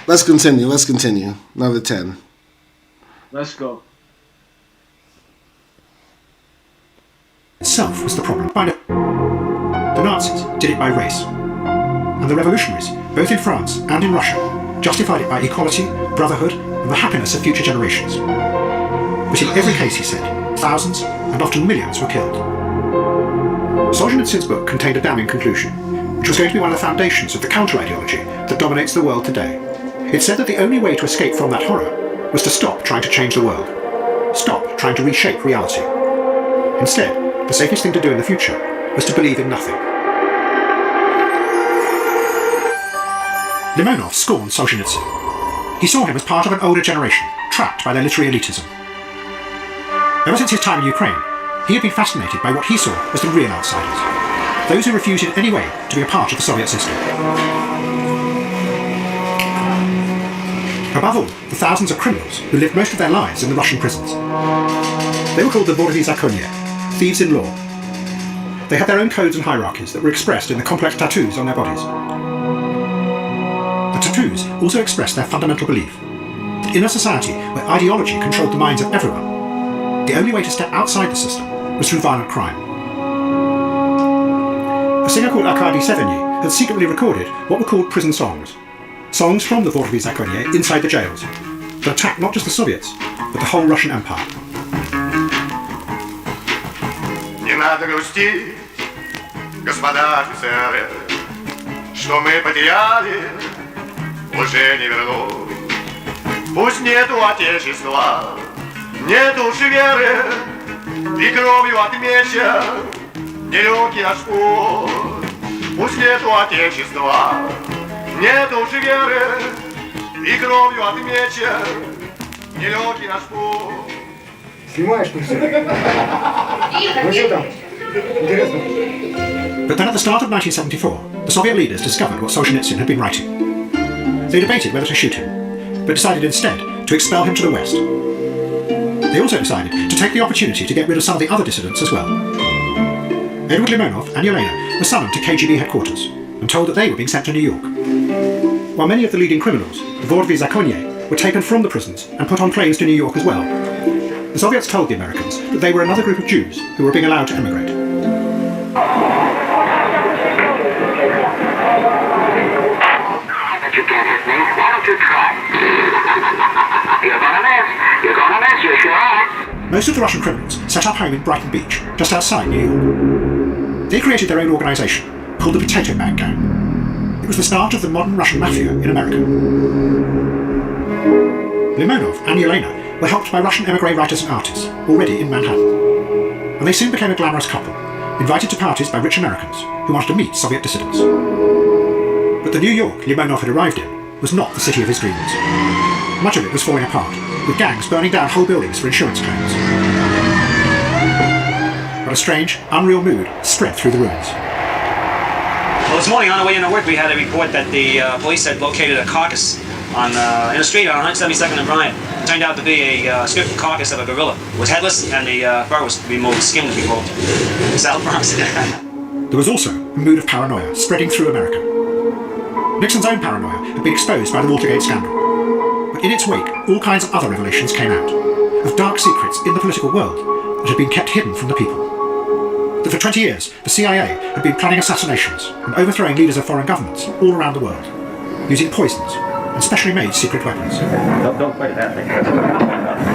let's continue. Another 10. Let's go. Itself was the problem. The Nazis did it by race. And the revolutionaries, both in France and in Russia, justified it by equality, brotherhood, and the happiness of future generations. But in every case, he said, thousands and often millions were killed. Solzhenitsyn's book contained a damning conclusion, which was going to be one of the foundations of the counter-ideology that dominates the world today. It said that the only way to escape from that horror was to stop trying to change the world, stop trying to reshape reality. Instead, the safest thing to do in the future was to believe in nothing. Limonov scorned Solzhenitsyn. He saw him as part of an older generation, trapped by their literary elitism. Ever since his time in Ukraine, he had been fascinated by what he saw as the real outsiders, those who refused in any way to be a part of the Soviet system. Above all, the thousands of criminals who lived most of their lives in the Russian prisons. They were called the Vorovizakonye, thieves in law. They had their own codes and hierarchies that were expressed in the complex tattoos on their bodies. The tattoos also expressed their fundamental belief that in a society where ideology controlled the minds of everyone, the only way to step outside the system was through violent crime. A singer called Arkady Seveny had secretly recorded what were called prison songs, songs from the Vorovizakonye inside the jails, that attacked not just the Soviets, but the whole Russian Empire. Не надо грустить, господа офицеры, что мы потеряли, уже не вернуть. Пусть нету отечества, нету же веры, и кровью отмечен нелегкий наш путь. Пусть нету отечества, нету же веры, и кровью отмечен нелегкий наш путь. Снимаешь, ну все. Ну что там? Интересно. But then at the start of 1974, the Soviet leaders discovered what Solzhenitsyn had been writing. They debated whether to shoot him, but decided instead to expel him to the West. They also decided to take the opportunity to get rid of some of the other dissidents as well. Edward Limonov and Yelena were summoned to KGB headquarters and told that they were being sent to New York. While many of the leading criminals, the Vorovizakonye, were taken from the prisons and put on planes to New York as well. The Soviets told the Americans that they were another group of Jews who were being allowed to emigrate. You can't hit me. Why don't you try? You're gonna miss. You're gonna miss. You sure are. Most of the Russian criminals set up home in Brighton Beach, just outside New York. They created their own organisation, called the Potato Bag Gang. It was the start of the modern Russian mafia in America. Limonov and Yelena were helped by Russian émigré writers and artists, already in Manhattan. And they soon became a glamorous couple, invited to parties by rich Americans who wanted to meet Soviet dissidents. But the New York Limonov had arrived in was not the city of his dreams. Much of it was falling apart, with gangs burning down whole buildings for insurance claims. But a strange, unreal mood spread through the ruins. Well, this morning on the way into work, we had a report that the police had located a carcass in a street on 172nd and Bryant. It turned out to be a stripped carcass of a gorilla. It was headless, and the fur was removed, skin was removed. South Bronx. There was also a mood of paranoia spreading through America. Nixon's own paranoia had been exposed by the Watergate scandal. But in its wake, all kinds of other revelations came out, of dark secrets in the political world that had been kept hidden from the people. That for 20 years, the CIA had been planning assassinations and overthrowing leaders of foreign governments all around the world, using poisons, and specially made secret weapons. Don't quite that thing.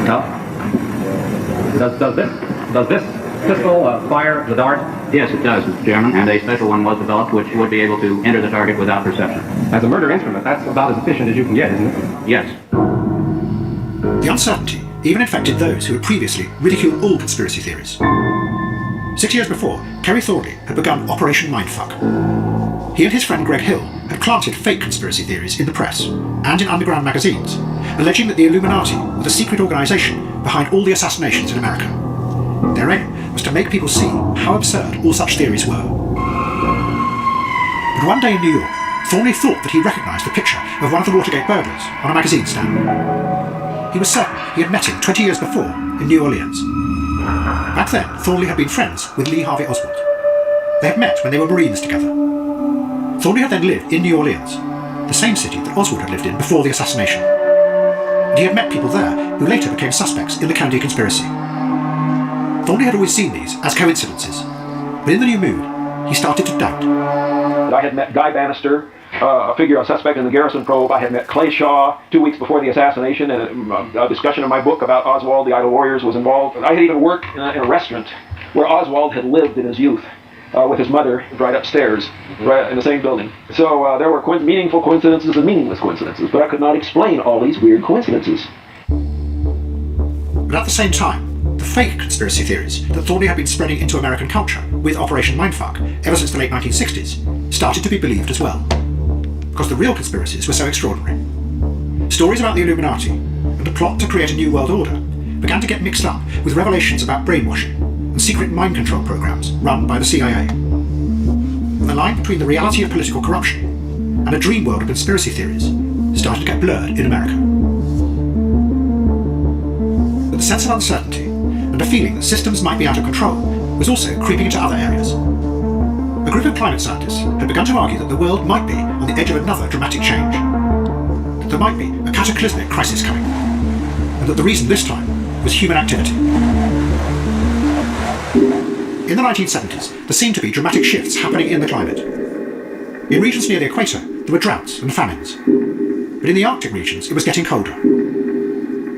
No. Does this pistol fire the dart? Yes, it does, Mr. Chairman, and a special one was developed which would be able to enter the target without perception. As a murder instrument, that's about as efficient as you can get, isn't it? Yes. The uncertainty even infected those who had previously ridiculed all conspiracy theories. 6 years before, Kerry Thornley had begun Operation Mindfuck. He and his friend Greg Hill had planted fake conspiracy theories in the press and in underground magazines, alleging that the Illuminati were the secret organization behind all the assassinations in America. Their aim was to make people see how absurd all such theories were. But one day in New York, Thornley thought that he recognized the picture of one of the Watergate burglars on a magazine stand. He was certain he had met him 20 years before in New Orleans. Back then, Thornley had been friends with Lee Harvey Oswald. They had met when they were Marines together. Thornley had then lived in New Orleans, the same city that Oswald had lived in before the assassination. And he had met people there who later became suspects in the Kennedy conspiracy. Thornley had always seen these as coincidences, but in the new mood, he started to doubt. I had met Guy Bannister, a figure, a suspect in the Garrison probe. I had met Clay Shaw 2 weeks before the assassination, and a discussion of my book about Oswald, the Idle Warriors, was involved. I had even worked in a restaurant where Oswald had lived in his youth with his mother right upstairs, right in the same building. So there were meaningful coincidences and meaningless coincidences, but I could not explain all these weird coincidences. But at the same time, the fake conspiracy theories that Thornley had been spreading into American culture with Operation Mindfuck ever since the late 1960s started to be believed as well. Because the real conspiracies were so extraordinary. Stories about the Illuminati and a plot to create a new world order began to get mixed up with revelations about brainwashing and secret mind control programs run by the CIA. And the line between the reality of political corruption and a dream world of conspiracy theories started to get blurred in America. But the sense of uncertainty and a feeling that systems might be out of control was also creeping into other areas. A group of climate scientists had begun to argue that the world might be on the edge of another dramatic change, that there might be a cataclysmic crisis coming, and that the reason this time was human activity. In the 1970s, there seemed to be dramatic shifts happening in the climate. In regions near the equator, there were droughts and famines, but in the Arctic regions, it was getting colder.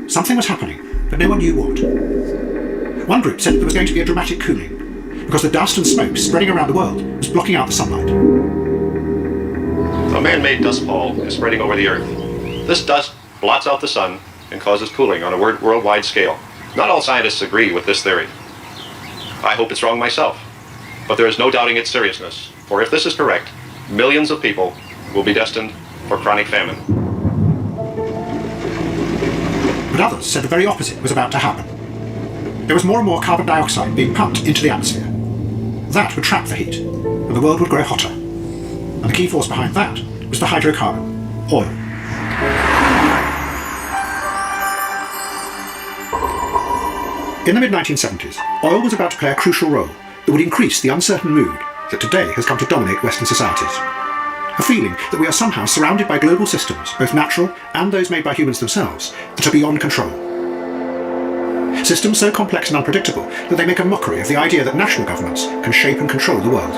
Something was happening, but no one knew what. One group said there was going to be a dramatic cooling, because the dust and smoke spreading around the world was blocking out the sunlight. A man-made dust pall is spreading over the Earth. This dust blots out the sun and causes cooling on a worldwide scale. Not all scientists agree with this theory. I hope it's wrong myself, but there is no doubting its seriousness, for if this is correct, millions of people will be destined for chronic famine. But others said the very opposite was about to happen. There was more and more carbon dioxide being pumped into the atmosphere. That would trap the heat, and the world would grow hotter. And the key force behind that was the hydrocarbon, oil. In the mid-1970s, oil was about to play a crucial role that would increase the uncertain mood that today has come to dominate Western societies. A feeling that we are somehow surrounded by global systems, both natural and those made by humans themselves, that are beyond control. Systems so complex and unpredictable that they make a mockery of the idea that national governments can shape and control the world.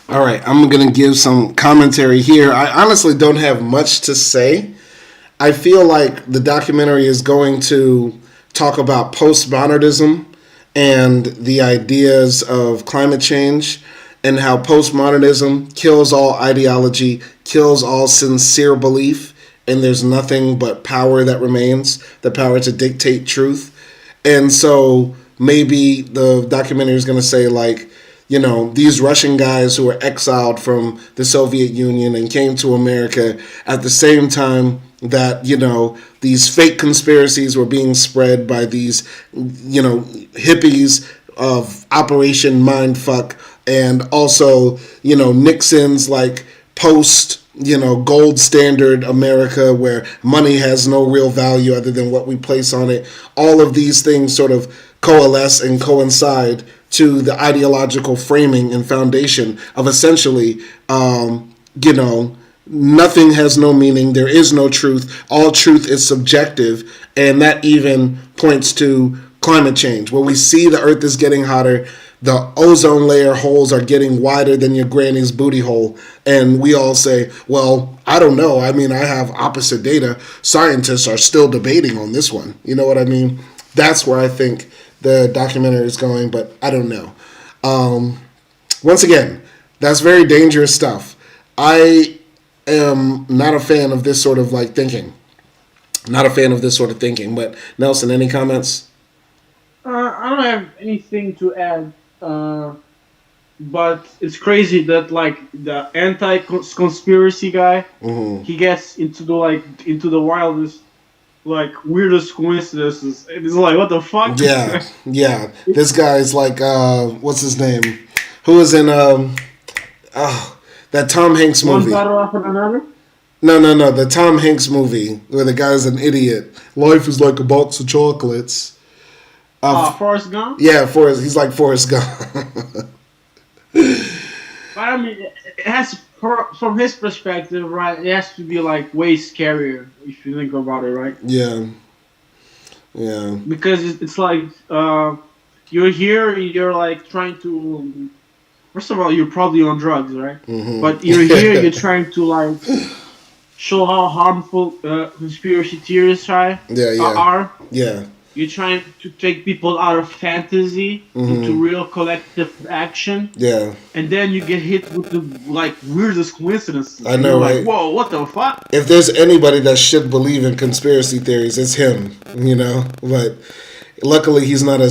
All right, I'm going to give some commentary here. I honestly don't have much to say. I feel like the documentary is going to talk about postmodernism and the ideas of climate change and how postmodernism kills all ideology, kills all sincere belief, and there's nothing but power that remains, the power to dictate truth. And so maybe the documentary is going to say, like, you know, these Russian guys who were exiled from the Soviet Union and came to America at the same time that, you know, these fake conspiracies were being spread by these, you know, hippies of Operation Mindfuck, and also, you know, Nixon's like post, you know, gold standard America where money has no real value other than what we place on it. All of these things sort of coalesce and coincide to the ideological framing and foundation of essentially, you know, nothing has no meaning. There is no truth. All truth is subjective. And that even points to climate change, where we see the Earth is getting hotter, the ozone layer holes are getting wider than your granny's booty hole, and we all say, well, I don't know. I mean, I have opposite data. Scientists are still debating on this one. You know what I mean? That's where I think the documentary is going, but I don't know. Once again, that's very dangerous stuff. I am not a fan of this sort of like thinking. Not a fan of this sort of thinking. But Nelson, any comments? I don't have anything to add. But it's crazy that like the anti-conspiracy guy, he gets into the wildest, like weirdest coincidences. It's like, what the fuck? Yeah, yeah. This guy's like, what's his name? Who was in that Tom Hanks movie? One battle after another. No. The Tom Hanks movie where the guy's an idiot. Life is like a box of chocolates. Forrest Gump? Yeah, he's like Forrest Gump. But I mean, it has, from his perspective, right, it has to be like way scarier if you think about it, right? Yeah. Yeah. Because it's like, you're here, you're like trying to, first of all, you're probably on drugs, right? But you're here, you're trying to like show how harmful conspiracy theories are. Yeah. You're trying to take people out of fantasy into real collective action. Yeah. And then you get hit with the like weirdest coincidences. I know, right? Like, whoa, what the fuck? If there's anybody that should believe in conspiracy theories, it's him, you know? But luckily he's not a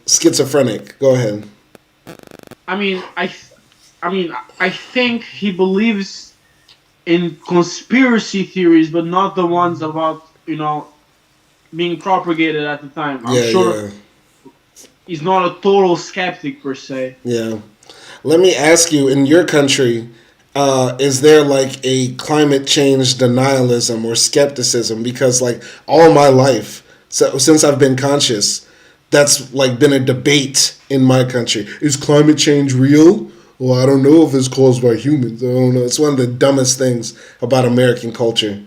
schizophrenic. Go ahead. I mean, I think he believes in conspiracy theories, but not the ones about, you know, being propagated at the time. I'm sure he's not a total skeptic per se. Yeah. Let me ask you, in your country, is there like a climate change denialism or skepticism? Because like all my life, so since I've been conscious, that's like been a debate in my country. Is climate change real? Well, I don't know if it's caused by humans. I don't know. It's one of the dumbest things about American culture.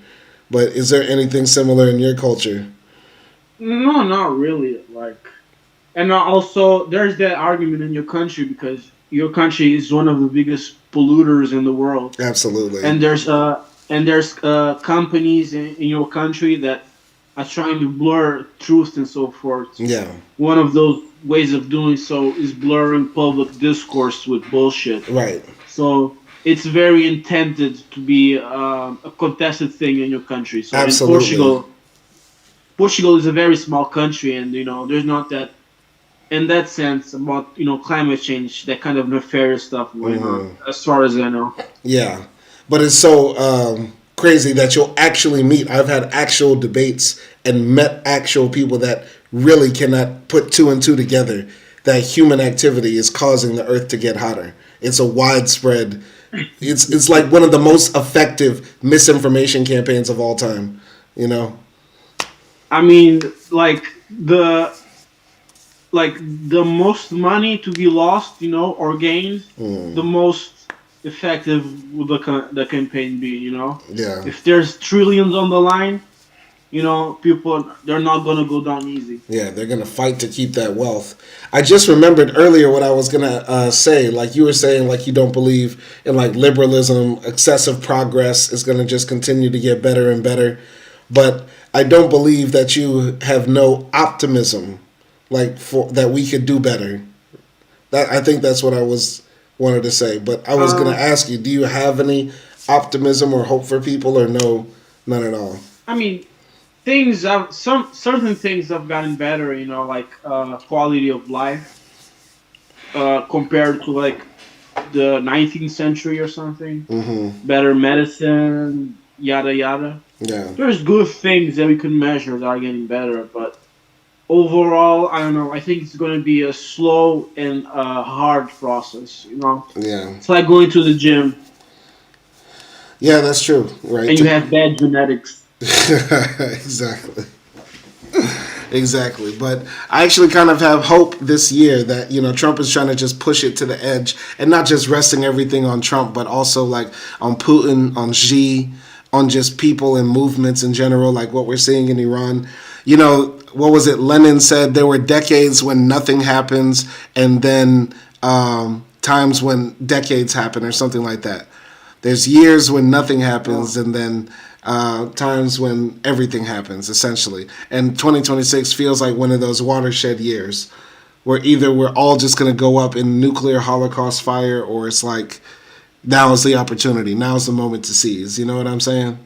But is there anything similar in your culture? No, not really. Like, and also there's that argument in your country because your country is one of the biggest polluters in the world. Absolutely. And there's companies in your country that are trying to blur truth and so forth. Yeah. One of those ways of doing so is blurring public discourse with bullshit. Right. So it's very intended to be a contested thing in your country. So absolutely. In Portugal is a very small country, and you know there's not that, in that sense, about climate change, that kind of nefarious stuff going on, as far as I know. Yeah, but it's so crazy that you'll actually meet. I've had actual debates and met actual people that really cannot put two and two together. That human activity is causing the Earth to get hotter. It's a widespread. It's like one of the most effective misinformation campaigns of all time. You know. I mean, like the most money to be lost, or gained, the most effective would the campaign be, Yeah. If there's trillions on the line, people, they're not going to go down easy. Yeah, they're going to fight to keep that wealth. I just remembered earlier what I was going to say. Like you were saying, like you don't believe in like liberalism, excessive progress is going to just continue to get better and better. But I don't believe that you have no optimism, like for that we could do better. That I think that's what I wanted to say. But I was going to ask you, do you have any optimism or hope for people, or no, none at all? I mean, certain things have gotten better. Like quality of life compared to like the 19th century or something. Better medicine, yada yada. Yeah. There's good things that we can measure that are getting better, but overall, I don't know. I think it's going to be a slow and hard process, Yeah. It's like going to the gym. Yeah, that's true. Right. And you have bad genetics. Exactly. Exactly. But I actually kind of have hope this year that, Trump is trying to just push it to the edge and not just resting everything on Trump, but also like on Putin, on Xi, on just people and movements in general, like what we're seeing in Iran. what was it? Lenin said there were decades when nothing happens, and then times when decades happen, or something like that. There's years when nothing happens, and then times when everything happens, essentially. And 2026 feels like one of those watershed years where either we're all just going to go up in nuclear holocaust fire, or it's like, now is the opportunity. Now is the moment to seize. You know what I'm saying?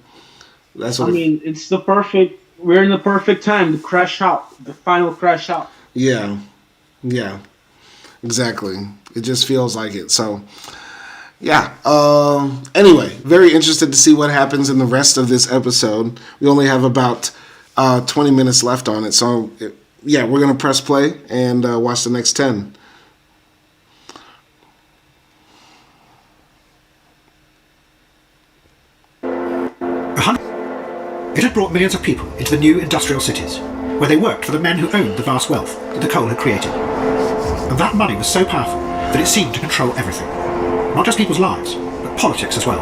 That's what it's the perfect. We're in the perfect time to crash out. The final crash out. Yeah, exactly. It just feels like it. So, yeah. Anyway, very interested to see what happens in the rest of this episode. We only have about 20 minutes left on it. So, yeah, we're going to press play and watch the next 10. It had brought millions of people into the new industrial cities, where they worked for the men who owned the vast wealth that the coal had created. And that money was so powerful that it seemed to control everything. Not just people's lives, but politics as well.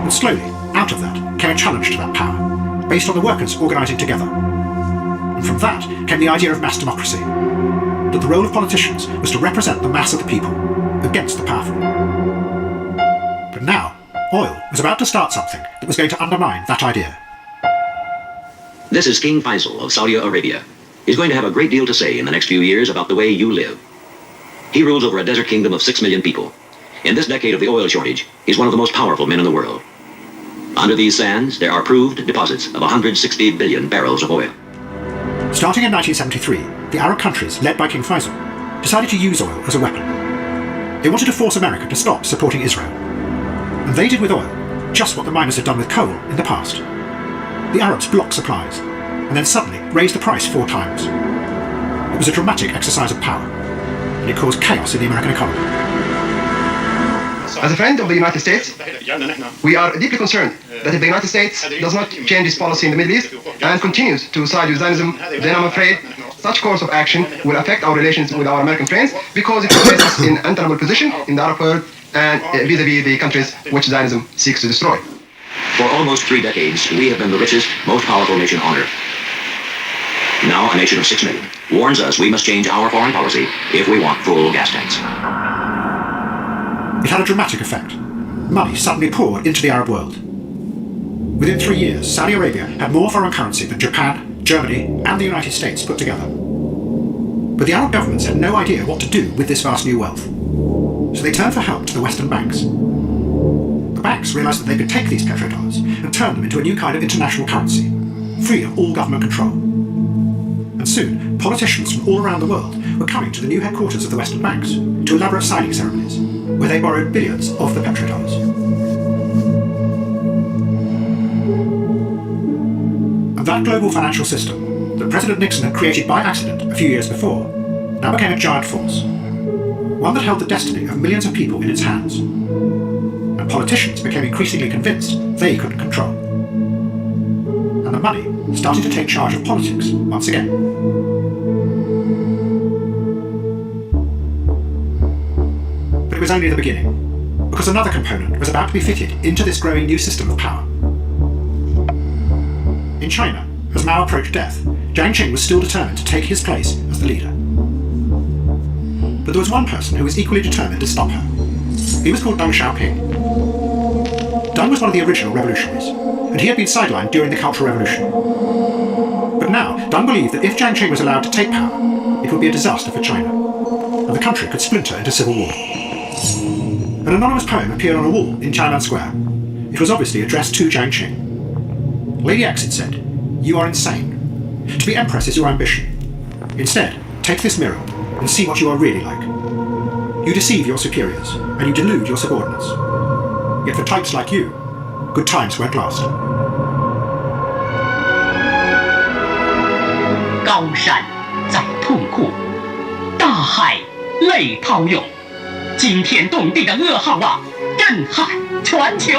And slowly, out of that, came a challenge to that power, based on the workers organising together. And from that came the idea of mass democracy, that the role of politicians was to represent the mass of the people against the powerful. But now, oil was about to start something that was going to undermine that idea. This is King Faisal of Saudi Arabia. He's going to have a great deal to say in the next few years about the way you live. He rules over a desert kingdom of 6 million people. In this decade of the oil shortage, he's one of the most powerful men in the world. Under these sands, there are proved deposits of 160 billion barrels of oil. Starting in 1973, the Arab countries, led by King Faisal, decided to use oil as a weapon. They wanted to force America to stop supporting Israel. And they did with oil just what the miners had done with coal in the past. The Arabs blocked supplies, and then suddenly raised the price 4 times. It was a dramatic exercise of power, and it caused chaos in the American economy. As a friend of the United States, we are deeply concerned that if the United States does not change its policy in the Middle East and continues to side with Zionism, then I'm afraid such course of action will affect our relations with our American friends, because it will place us in an untenable position in the Arab world and vis-a-vis the countries which Zionism seeks to destroy. For almost 3 decades, we have been the richest, most powerful nation on earth. Now, a nation of 6 million warns us we must change our foreign policy if we want full gas tanks. It had a dramatic effect. Money suddenly poured into the Arab world. Within 3 years, Saudi Arabia had more foreign currency than Japan, Germany, and the United States put together. But the Arab governments had no idea what to do with this vast new wealth. So they turned for help to the Western banks. The banks realised that they could take these petrodollars and turn them into a new kind of international currency, free of all government control. And soon, politicians from all around the world were coming to the new headquarters of the Western banks to elaborate signing ceremonies, where they borrowed billions of the petrodollars. And that global financial system that President Nixon had created by accident a few years before now became a giant force, one that held the destiny of millions of people in its hands. And politicians became increasingly convinced they couldn't control. And the money started to take charge of politics once again. But it was only the beginning, because another component was about to be fitted into this growing new system of power. In China, as Mao approached death, Jiang Qing was still determined to take his place as the leader. But there was one person who was equally determined to stop her. He was called Deng Xiaoping. Deng was one of the original revolutionaries, and he had been sidelined during the Cultural Revolution. But now, Deng believed that if Jiang Qing was allowed to take power, it would be a disaster for China, and the country could splinter into civil war. An anonymous poem appeared on a wall in Tiananmen Square. It was obviously addressed to Jiang Qing. Lady X, it said, "You are insane. To be empress is your ambition. Instead, take this mirror and see what you are really like. You deceive your superiors, and you delude your subordinates. Yet for types like you, good times won't last." 高山在痛哭，大海泪涛涌，惊天动地的噩耗啊，震撼全球。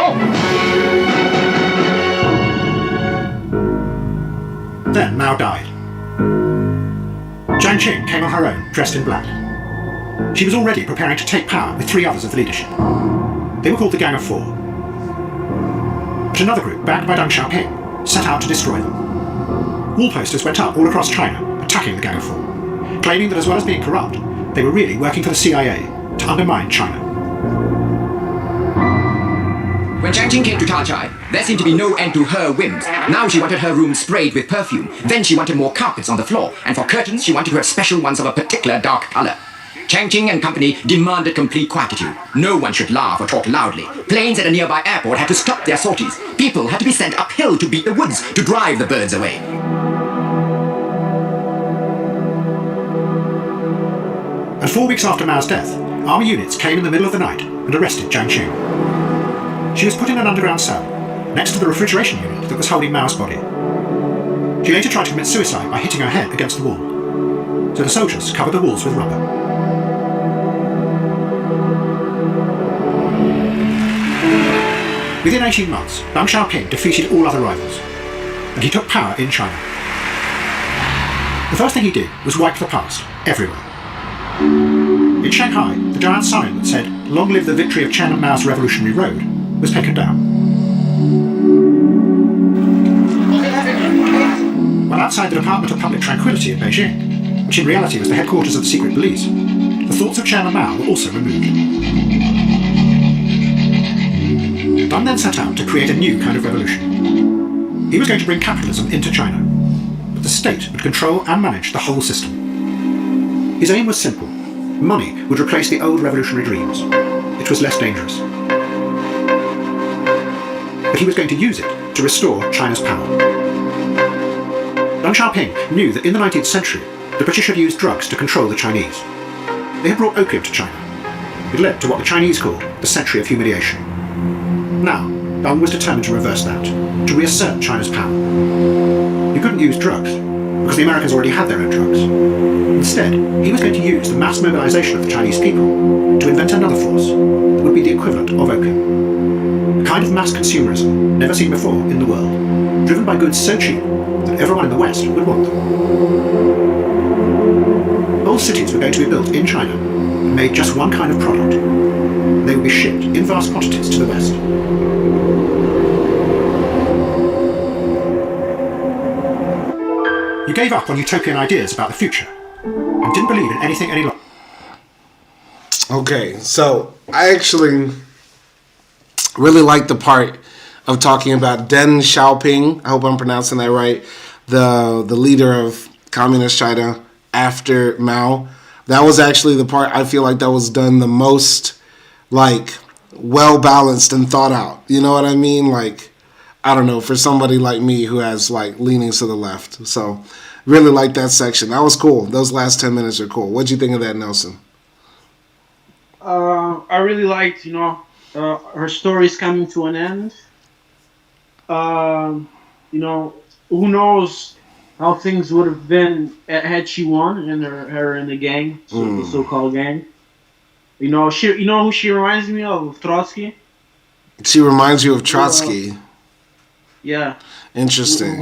Then Mao died. Jiang Qing came on her own, dressed in black. She was already preparing to take power with 3 others of the leadership. They were called the Gang of Four. But another group, backed by Deng Xiaoping, set out to destroy them. Wall posters went up all across China, attacking the Gang of Four, claiming that as well as being corrupt, they were really working for the CIA to undermine China. When Chang Qing came to Tarchai, there seemed to be no end to her whims. Now she wanted her room sprayed with perfume. Then she wanted more carpets on the floor. And for curtains, she wanted to have special ones of a particular dark color. Chang Qing and company demanded complete quietude. No one should laugh or talk loudly. Planes at a nearby airport had to stop their sorties. People had to be sent uphill to beat the woods to drive the birds away. And 4 weeks after Mao's death, army units came in the middle of the night and arrested Jiang Qu. She was put in an underground cell, next to the refrigeration unit that was holding Mao's body. She later tried to commit suicide by hitting her head against the wall. So the soldiers covered the walls with rubber. Within 18 months, Deng Xiaoping defeated all other rivals, and he took power in China. The first thing he did was wipe the past, everywhere. In Shanghai, the giant sign that said, "Long live the victory of Chen and Mao's Revolutionary Road," was taken down. While outside the Department of Public Tranquility in Beijing, which in reality was the headquarters of the secret police, the thoughts of Chen and Mao were also removed. Deng then set out to create a new kind of revolution. He was going to bring capitalism into China, but the state would control and manage the whole system. His aim was simple. Money would replace the old revolutionary dreams. It was less dangerous. But he was going to use it to restore China's power. Deng Xiaoping knew that in the 19th century, the British had used drugs to control the Chinese. They had brought opium to China. It led to what the Chinese called the Century of Humiliation. Now, Deng was determined to reverse that, to reassert China's power. You couldn't use drugs, because the Americans already had their own drugs. Instead, he was going to use the mass mobilization of the Chinese people to invent another force that would be the equivalent of opium. A kind of mass consumerism never seen before in the world, driven by goods so cheap that everyone in the West would want them. Whole cities were going to be built in China and made just one kind of product. They would be shipped in vast quantities to the West. You gave up on utopian ideas about the future and didn't believe in anything any longer. Okay, so I actually really like the part of talking about Deng Xiaoping. I hope I'm pronouncing that right. The leader of Communist China after Mao. That was actually the part I feel like that was done the most, like, well balanced and thought out. You know what I mean? Like, I don't know, for somebody like me who has like leanings to the left. So really like that section. That was cool. Those last 10 minutes are cool. What'd you think of that, Nelson? I really liked, her story's coming to an end. Who knows how things would have been had she won and her in the gang, the so-called gang. You know who she reminds me of? Trotsky. She reminds you of Trotsky. Yeah. Interesting.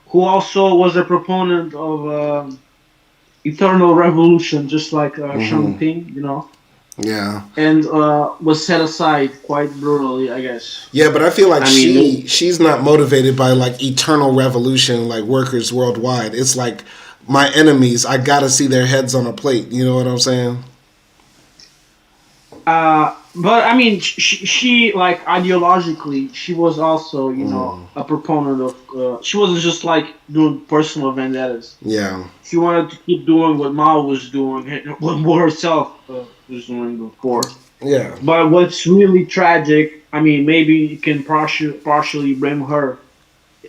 Who also was a proponent of eternal revolution, just like Shang Ping, Yeah. And was set aside quite brutally, I guess. Yeah, but I feel like she's not motivated by like eternal revolution, like workers worldwide. It's like my enemies, I gotta see their heads on a plate. You know what I'm saying? But I mean, she like ideologically, she was also, a proponent of. She wasn't just like doing personal vendettas. Yeah. She wanted to keep doing what Mao was doing, what herself was doing before. Yeah. But what's really tragic, I mean, maybe you can partially blame her.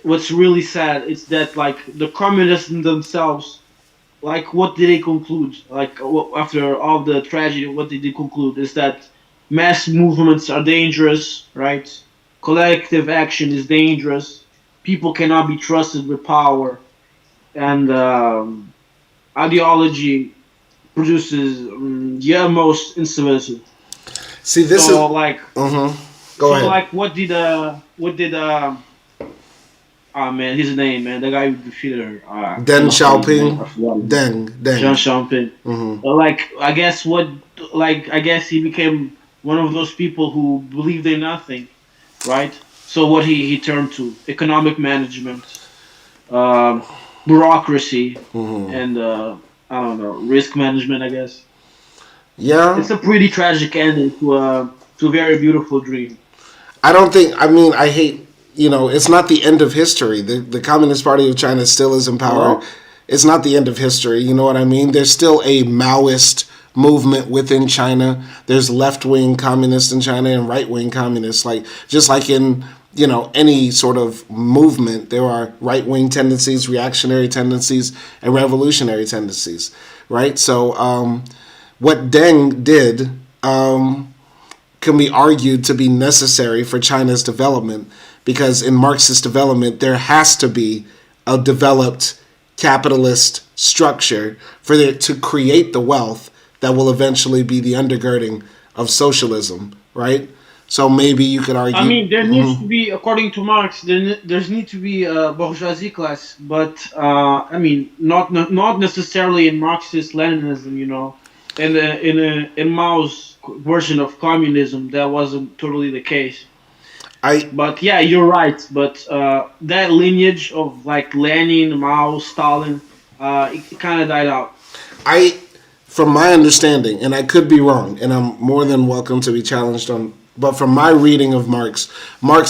What's really sad is that like the communists themselves, like what did they conclude? Like after all the tragedy, what did they conclude? Is that mass movements are dangerous, right? Collective action is dangerous. People cannot be trusted with power, and ideology produces the utmost instability. See, this so, is like. Go ahead. Like, what did oh man, his name, man, the guy who defeated her. Deng Xiaoping. Deng. Deng Xiaoping. I guess he became one of those people who believed in nothing, right? So what he turned to economic management, bureaucracy Mm-hmm. and I don't know, risk management. I guess Yeah. it's a pretty tragic ending to a very beautiful dream. I don't think. I mean, I hate. It's not the end of history. The Communist Party of China still is in power. No. It's not the end of history. You know what I mean? There's still a Maoist movement within China. There's left wing communists in China and right wing communists. Like just like in any sort of movement, there are right wing tendencies, reactionary tendencies, and revolutionary tendencies. Right. So what Deng did. Can be argued to be necessary for China's development because in Marxist development there has to be a developed capitalist structure for it to create the wealth that will eventually be the undergirding of socialism, right? So maybe you could argue. I mean, there needs to be, according to Marx, there's need to be a bourgeoisie class, but I mean, not necessarily in Marxist Leninism, in Mao's version of communism, that wasn't totally the case. But yeah, you're right. But that lineage of like Lenin, Mao, Stalin, it kind of died out. From my understanding, and I could be wrong, and I'm more than welcome to be challenged on. But from my reading of Marx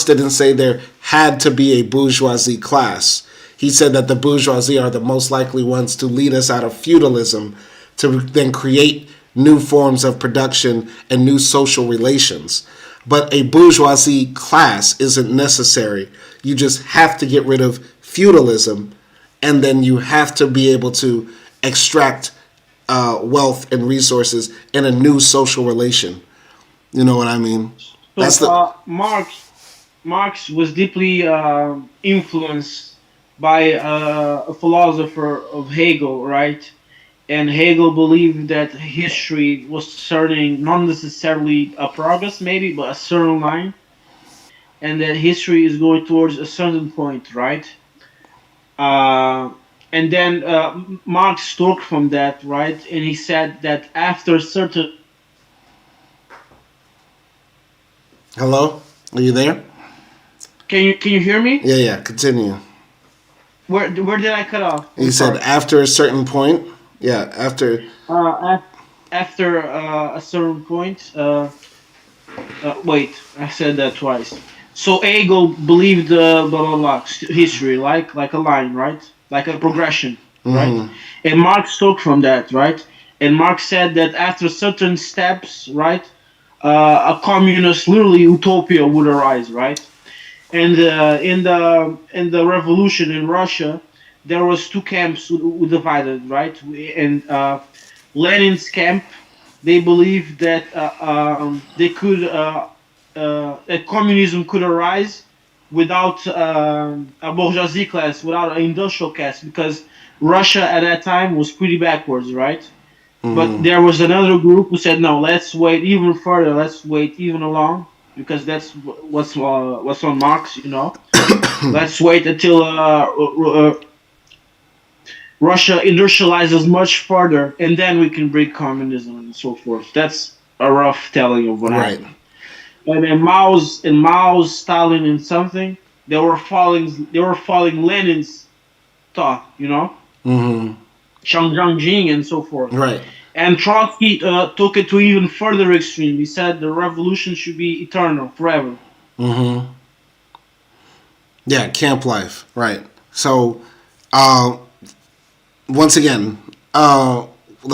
didn't say there had to be a bourgeoisie class. He said that the bourgeoisie are the most likely ones to lead us out of feudalism, to then create new forms of production and new social relations. But a bourgeoisie class isn't necessary. You just have to get rid of feudalism, and then you have to be able to extract wealth and resources in a new social relation. You know what I mean? So Marx was deeply influenced by a philosopher of Hegel, right? And Hegel believed that history was turning not necessarily a progress, maybe, but a certain line, and that history is going towards a certain point, right? And then Marx took from that, right? And he said that after certain. Hello, are you there? Can you hear me? Yeah. Continue. Where did I cut off? He said after a certain point. Yeah, after. After a certain point. Wait, I said that twice. So Hegel believed blah blah blah history like a line, right? Like a progression, right? And Marx took from that, right? And Marx said that after certain steps, right, a communist, literally utopia would arise, right? And in the revolution in Russia, there was two camps who divided, right? And Lenin's camp, they believed that that communism could arise without a bourgeoisie class, without an industrial class, because Russia at that time was pretty backwards, right? But there was another group who said, no, let's wait even further, let's wait even along, because that's what's on Marx, Let's wait until Russia industrializes much further, and then we can bring communism and so forth. That's a rough telling of what happened. And in Mao's, Stalin, and something, they were following Lenin's thought, Chiang Jing and so forth. Right. And Trotsky took it to even further extreme. He said the revolution should be eternal, forever. Yeah, camp life, right. So, once again, the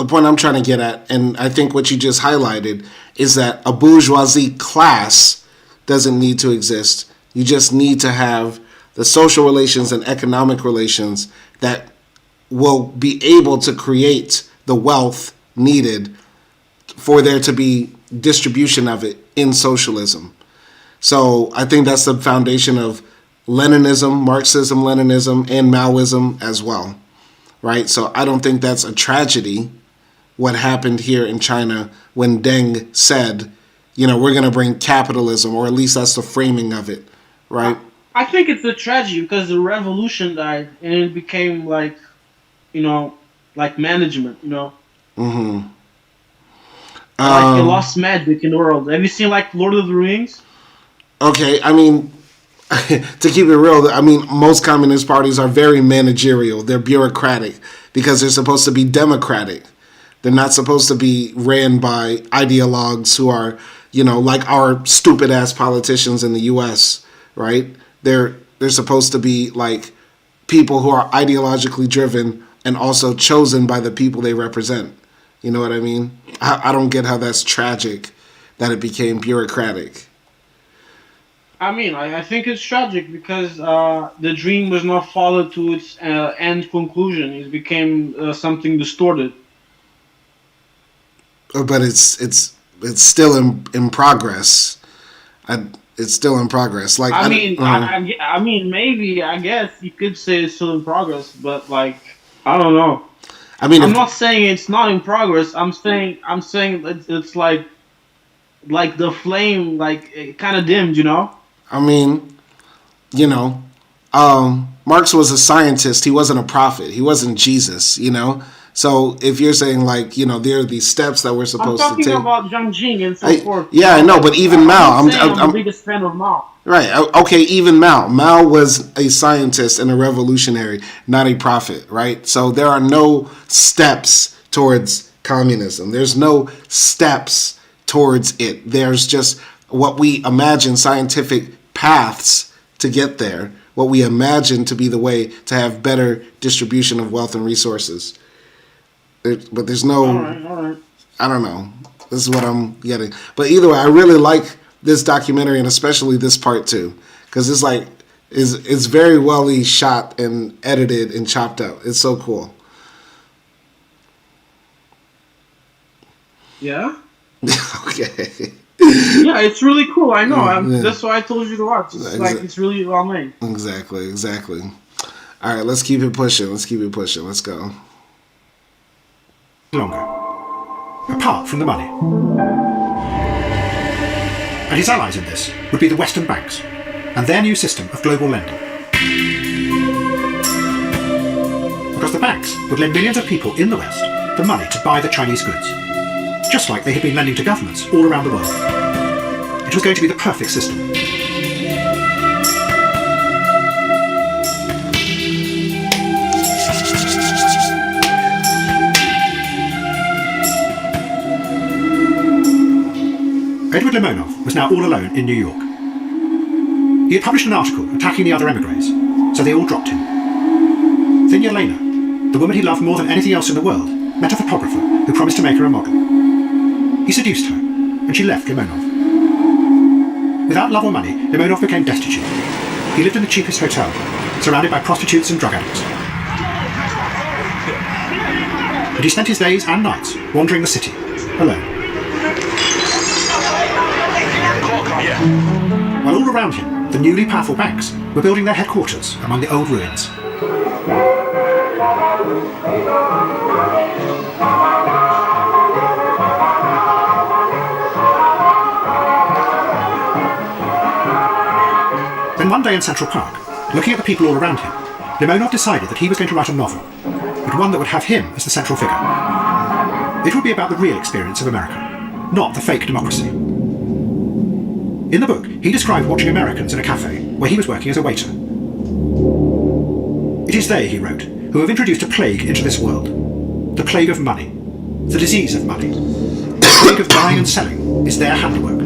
point I'm trying to get at, and I think what you just highlighted, is that a bourgeoisie class doesn't need to exist. You just need to have the social relations and economic relations that will be able to create the wealth needed for there to be distribution of it in socialism. So I think that's the foundation of Leninism, Marxism, Leninism, and Maoism as well, right? So I don't think that's a tragedy, what happened here in China when Deng said, we're going to bring capitalism, or at least that's the framing of it, right? I think it's a tragedy because the revolution died and it became like management, Like it lost magic in the world. Have you seen like Lord of the Rings? Okay, I mean, to keep it real, I mean, most communist parties are very managerial. They're bureaucratic because they're supposed to be democratic. They're not supposed to be ran by ideologues who are, you know, like our stupid ass politicians in the U.S., right? They're supposed to be like people who are ideologically driven and also chosen by the people they represent. You know what I mean? I don't get how that's tragic that it became bureaucratic. I mean, I think it's tragic because the dream was not followed to its end conclusion. It became something distorted. But it's still in progress. It's still in progress. Like I mean, maybe I guess you could say it's still in progress, but like I don't know. I mean, I'm not saying it's not in progress. I'm saying it's like the flame, like it kind of dimmed, you know. I mean, you know, Marx was a scientist. He wasn't a prophet. He wasn't Jesus, you know. So if you're saying like, you know, there are these steps that we're supposed to take. I'm talking about Jiang Jing and so forth. Yeah, I know, but even Mao. I'm the biggest fan of Mao. Right. Okay, even Mao. Mao was a scientist and a revolutionary, not a prophet, right? So there are no steps towards communism. There's no steps towards it. There's just what we imagine scientific paths to get there, what we imagine to be the way to have better distribution of wealth and resources. But there's no, all right. I don't know. This is what I'm getting. But either way, I really like this documentary and especially this part too, because it's like, it's very well shot and edited and chopped up. It's so cool. Yeah? Okay. Yeah, it's really cool. I know. Yeah. That's why I told you to watch. It's like it's really well made. Exactly. All right, let's keep it pushing. Let's go. Longer. Apart from the money. And his allies in this would be the Western banks and their new system of global lending. Because the banks would lend millions of people in the West the money to buy the Chinese goods, just like they had been lending to governments all around the world. It was going to be the perfect system. Edward Limonov was now all alone in New York. He had published an article attacking the other emigres, so they all dropped him. Then Yelena, the woman he loved more than anything else in the world, met a photographer who promised to make her a model. He seduced her, and she left Limonov. Without love or money, Limonov became destitute. He lived in the cheapest hotel, surrounded by prostitutes and drug addicts. And he spent his days and nights wandering the city, alone. While all around him, the newly powerful banks were building their headquarters among the old ruins. Then one day in Central Park, looking at the people all around him, Limonov decided that he was going to write a novel, but one that would have him as the central figure. It would be about the real experience of America, not the fake democracy. In the book, he described watching Americans in a cafe where he was working as a waiter. It is they, he wrote, who have introduced a plague into this world. The plague of money. The disease of money. The plague of buying and selling is their handiwork.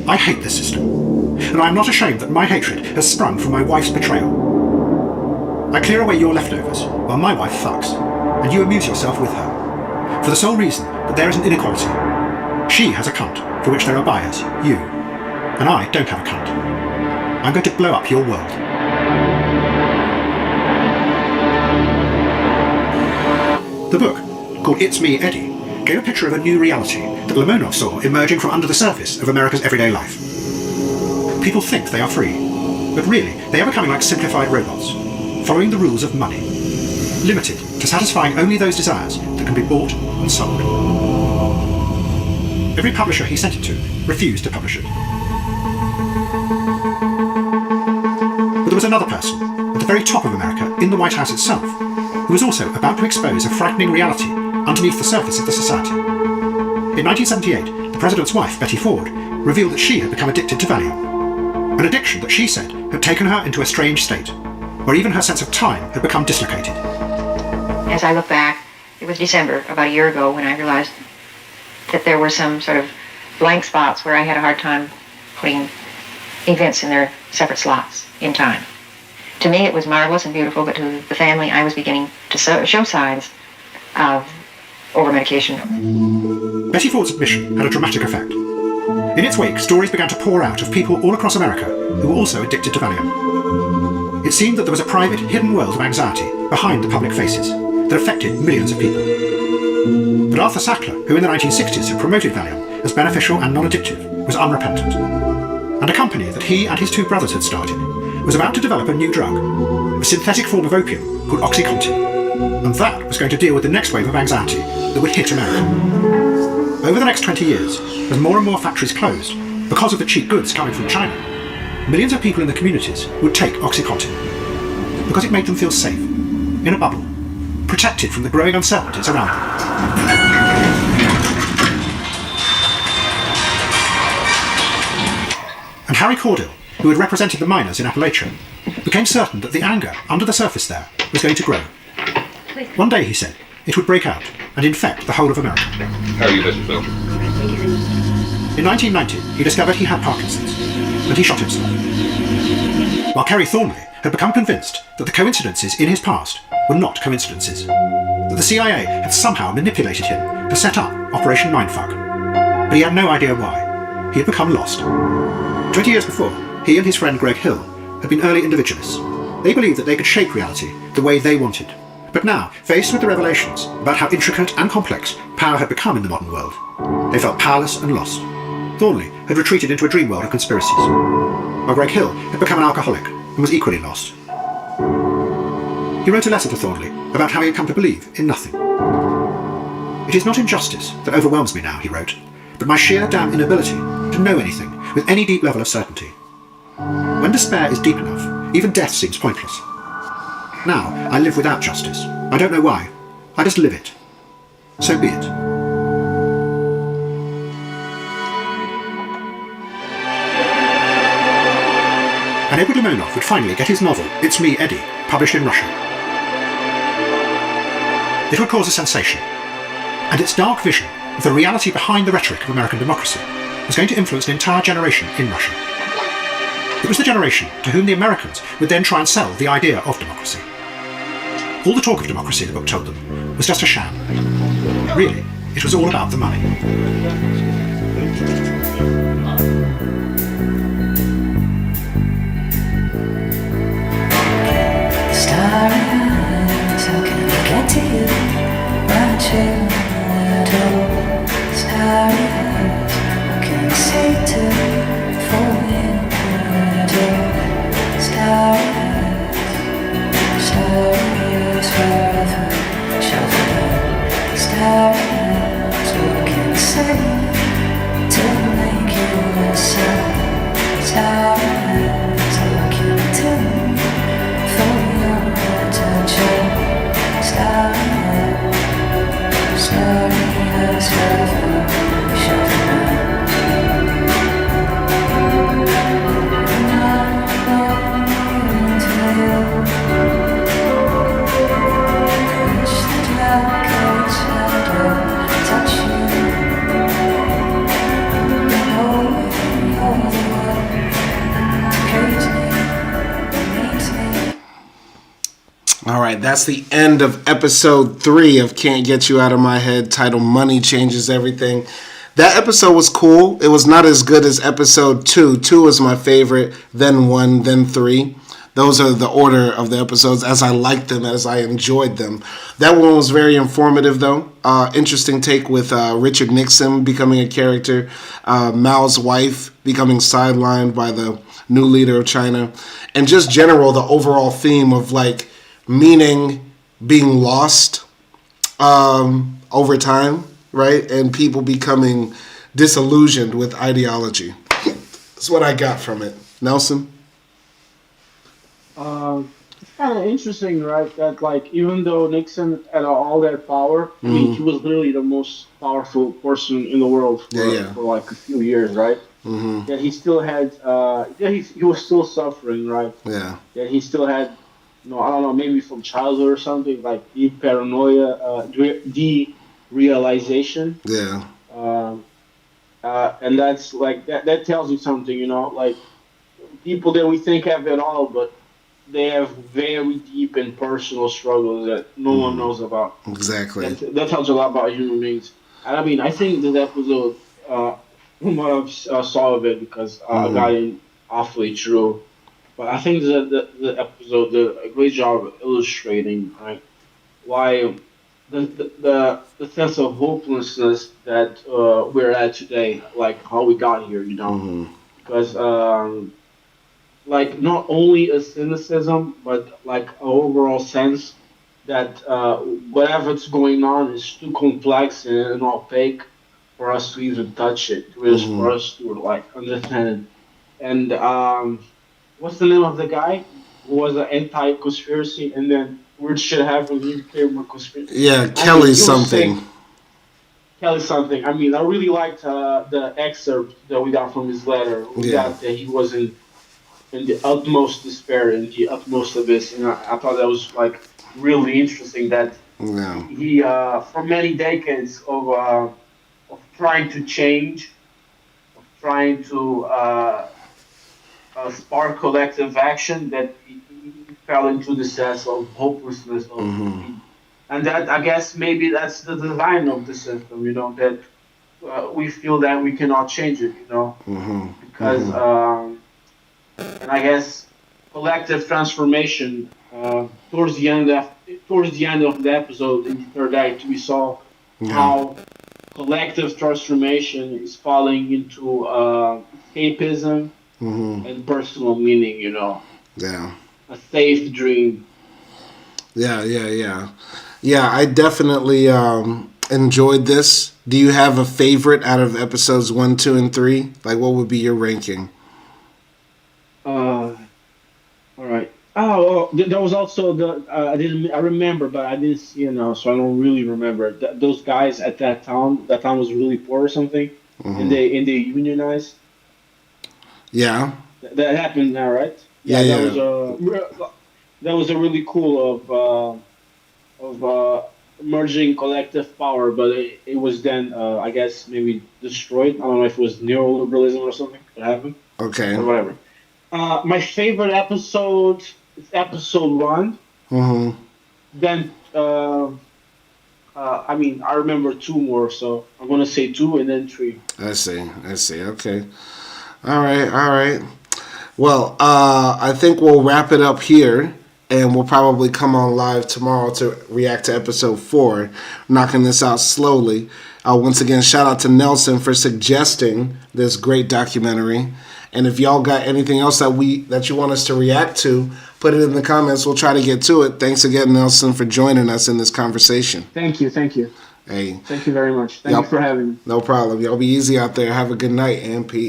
I hate this system, and I am not ashamed that my hatred has sprung from my wife's betrayal. I clear away your leftovers while my wife fucks, and you amuse yourself with her, for the sole reason that there is an inequality. She has a cunt, for which there are buyers, you. And I don't have a cunt. I'm going to blow up your world. The book, called It's Me, Eddie, gave a picture of a new reality that Limonov saw emerging from under the surface of America's everyday life. People think they are free, but really they are becoming like simplified robots, following the rules of money, limited to satisfying only those desires that can be bought and sold. Every publisher he sent it to refused to publish it. But there was another person, at the very top of America, in the White House itself, who was also about to expose a frightening reality underneath the surface of the society. In 1978, the president's wife, Betty Ford, revealed that she had become addicted to Valium. an addiction that she said had taken her into a strange state, where even her sense of time had become dislocated. As I look back, it was December, about a year ago, when I realized that there were some sort of blank spots where I had a hard time putting events in their separate slots in time. To me, it was marvelous and beautiful, but to the family, I was beginning to show signs of over-medication. Betty Ford's admission had a dramatic effect. In its wake, stories began to pour out of people all across America who were also addicted to Valium. It seemed that there was a private, hidden world of anxiety behind the public faces that affected millions of people. But Arthur Sackler, who in the 1960s had promoted Valium as beneficial and non-addictive, was unrepentant. And a company that he and his two brothers had started was about to develop a new drug, a synthetic form of opium called OxyContin. And that was going to deal with the next wave of anxiety that would hit America. Over the next 20 years, as more and more factories closed, because of the cheap goods coming from China, millions of people in the communities would take OxyContin because it made them feel safe, in a bubble, protected from the growing uncertainties around them. And Harry Caudill, who had represented the miners in Appalachia, became certain that the anger under the surface there was going to grow. One day, he said, it would break out and infect the whole of America. How are you, Mrs. Belcher? In 1990, he discovered he had Parkinson's, and he shot himself. While Kerry Thornley had become convinced that the coincidences in his past were not coincidences, that the CIA had somehow manipulated him to set up Operation Mindfuck. But he had no idea why. He had become lost. 20 years before, he and his friend Greg Hill had been early individualists. They believed that they could shape reality the way they wanted. But now, faced with the revelations about how intricate and complex power had become in the modern world, they felt powerless and lost. Thornley had retreated into a dream world of conspiracies, while Greg Hill had become an alcoholic and was equally lost. He wrote a letter to Thornley about how he had come to believe in nothing. "It is not injustice that overwhelms me now," he wrote, "but my sheer damn inability to know anything with any deep level of certainty. When despair is deep enough, even death seems pointless. Now, I live without justice. I don't know why. I just live it. So be it." And Edward Limonov would finally get his novel, It's Me, Eddie, published in Russia. It would cause a sensation, and its dark vision of the reality behind the rhetoric of American democracy was going to influence an entire generation in Russia. It was the generation to whom the Americans would then try and sell the idea of democracy. All the talk of democracy, the book told them, was just a sham. Really, it was all about the money. Starry eyes, how can I get to you? My chill little starry eyes, what can I say to for you? Little starry eyes, forever shall burn. Starry eyes, what can I say to make you listen? Starry eyes, what can I do for your attention? Starry eyes, forever shall burn. And I'm going to you. Push the dark shadow, touch you. Oh, you're the one to praise me, needs me. All right, that's the end of episode 3 of Can't Get You Out of My Head, titled Money Changes Everything. That episode was cool. It was not as good as episode 2. 2 was my favorite, then 1, then 3. Those are the order of the episodes as I liked them, as I enjoyed them. That one was very informative, though. Interesting take with Richard Nixon becoming a character, Mao's wife becoming sidelined by the new leader of China, and just general, the overall theme of like meaning being lost over time, right? And people becoming disillusioned with ideology. That's what I got from it. Nelson? It's kind of interesting, right? That like even though Nixon had all that power, I mean, he was literally the most powerful person in the world for like a few years, right? That he still had, he was still suffering, right? Yeah. That he still had, I don't know, maybe from childhood or something, like deep paranoia, derealization. Yeah. And that's like, that tells you something, like people that we think have it all, but they have very deep and personal struggles that no one knows about. Exactly. That tells you a lot about human beings. And I mean, I think this episode, from what I saw of it, because I got in awfully true, but I think the episode did a great job of illustrating, right, why the sense of hopelessness that we're at today, like how we got here, because like not only a cynicism, but like an overall sense that whatever's going on is too complex and opaque for us to even touch it, for us to like understand it. And what's the name of the guy who was an anti-conspiracy, and then weird shit happened, he became a conspiracy? Yeah, Kelly something. Kelly something. I mean, I really liked the excerpt that we got from his letter. We got that he was in the utmost despair, in the utmost abyss, and I thought that was like really interesting. That he, for many decades of trying to change, of trying to spark collective action, that he fell into the sense of hopelessness. And that, I guess, maybe that's the design of the system, that we feel that we cannot change it, because, and I guess collective transformation, towards the end of the episode, in the third act, we saw how collective transformation is falling into escapism and personal meaning, Yeah. A safe dream. Yeah, I definitely enjoyed this. Do you have a favorite out of episodes 1, 2, and 3? Like, what would be your ranking? All right. There was also I remember, but I didn't see it now, so I don't really remember. Those guys at that town was really poor or something, and they unionized. Yeah. That happened now, right? Yeah. That was a really cool of merging collective power, but it was then I guess maybe destroyed. I don't know if it was neoliberalism or something that happened. Okay. Or whatever. My favorite episode is episode 1. Then I mean, I remember 2 more, so I'm gonna say 2 and then 3. I see. Okay. All right. Well, I think we'll wrap it up here, and we'll probably come on live tomorrow to react to episode 4, knocking this out slowly. Once again, shout out to Nelson for suggesting this great documentary. And if y'all got anything else that you want us to react to, put it in the comments. We'll try to get to it. Thanks again, Nelson, for joining us in this conversation. Thank you. Hey. Thank you very much. Thank you for having me. No problem. Y'all be easy out there. Have a good night and peace.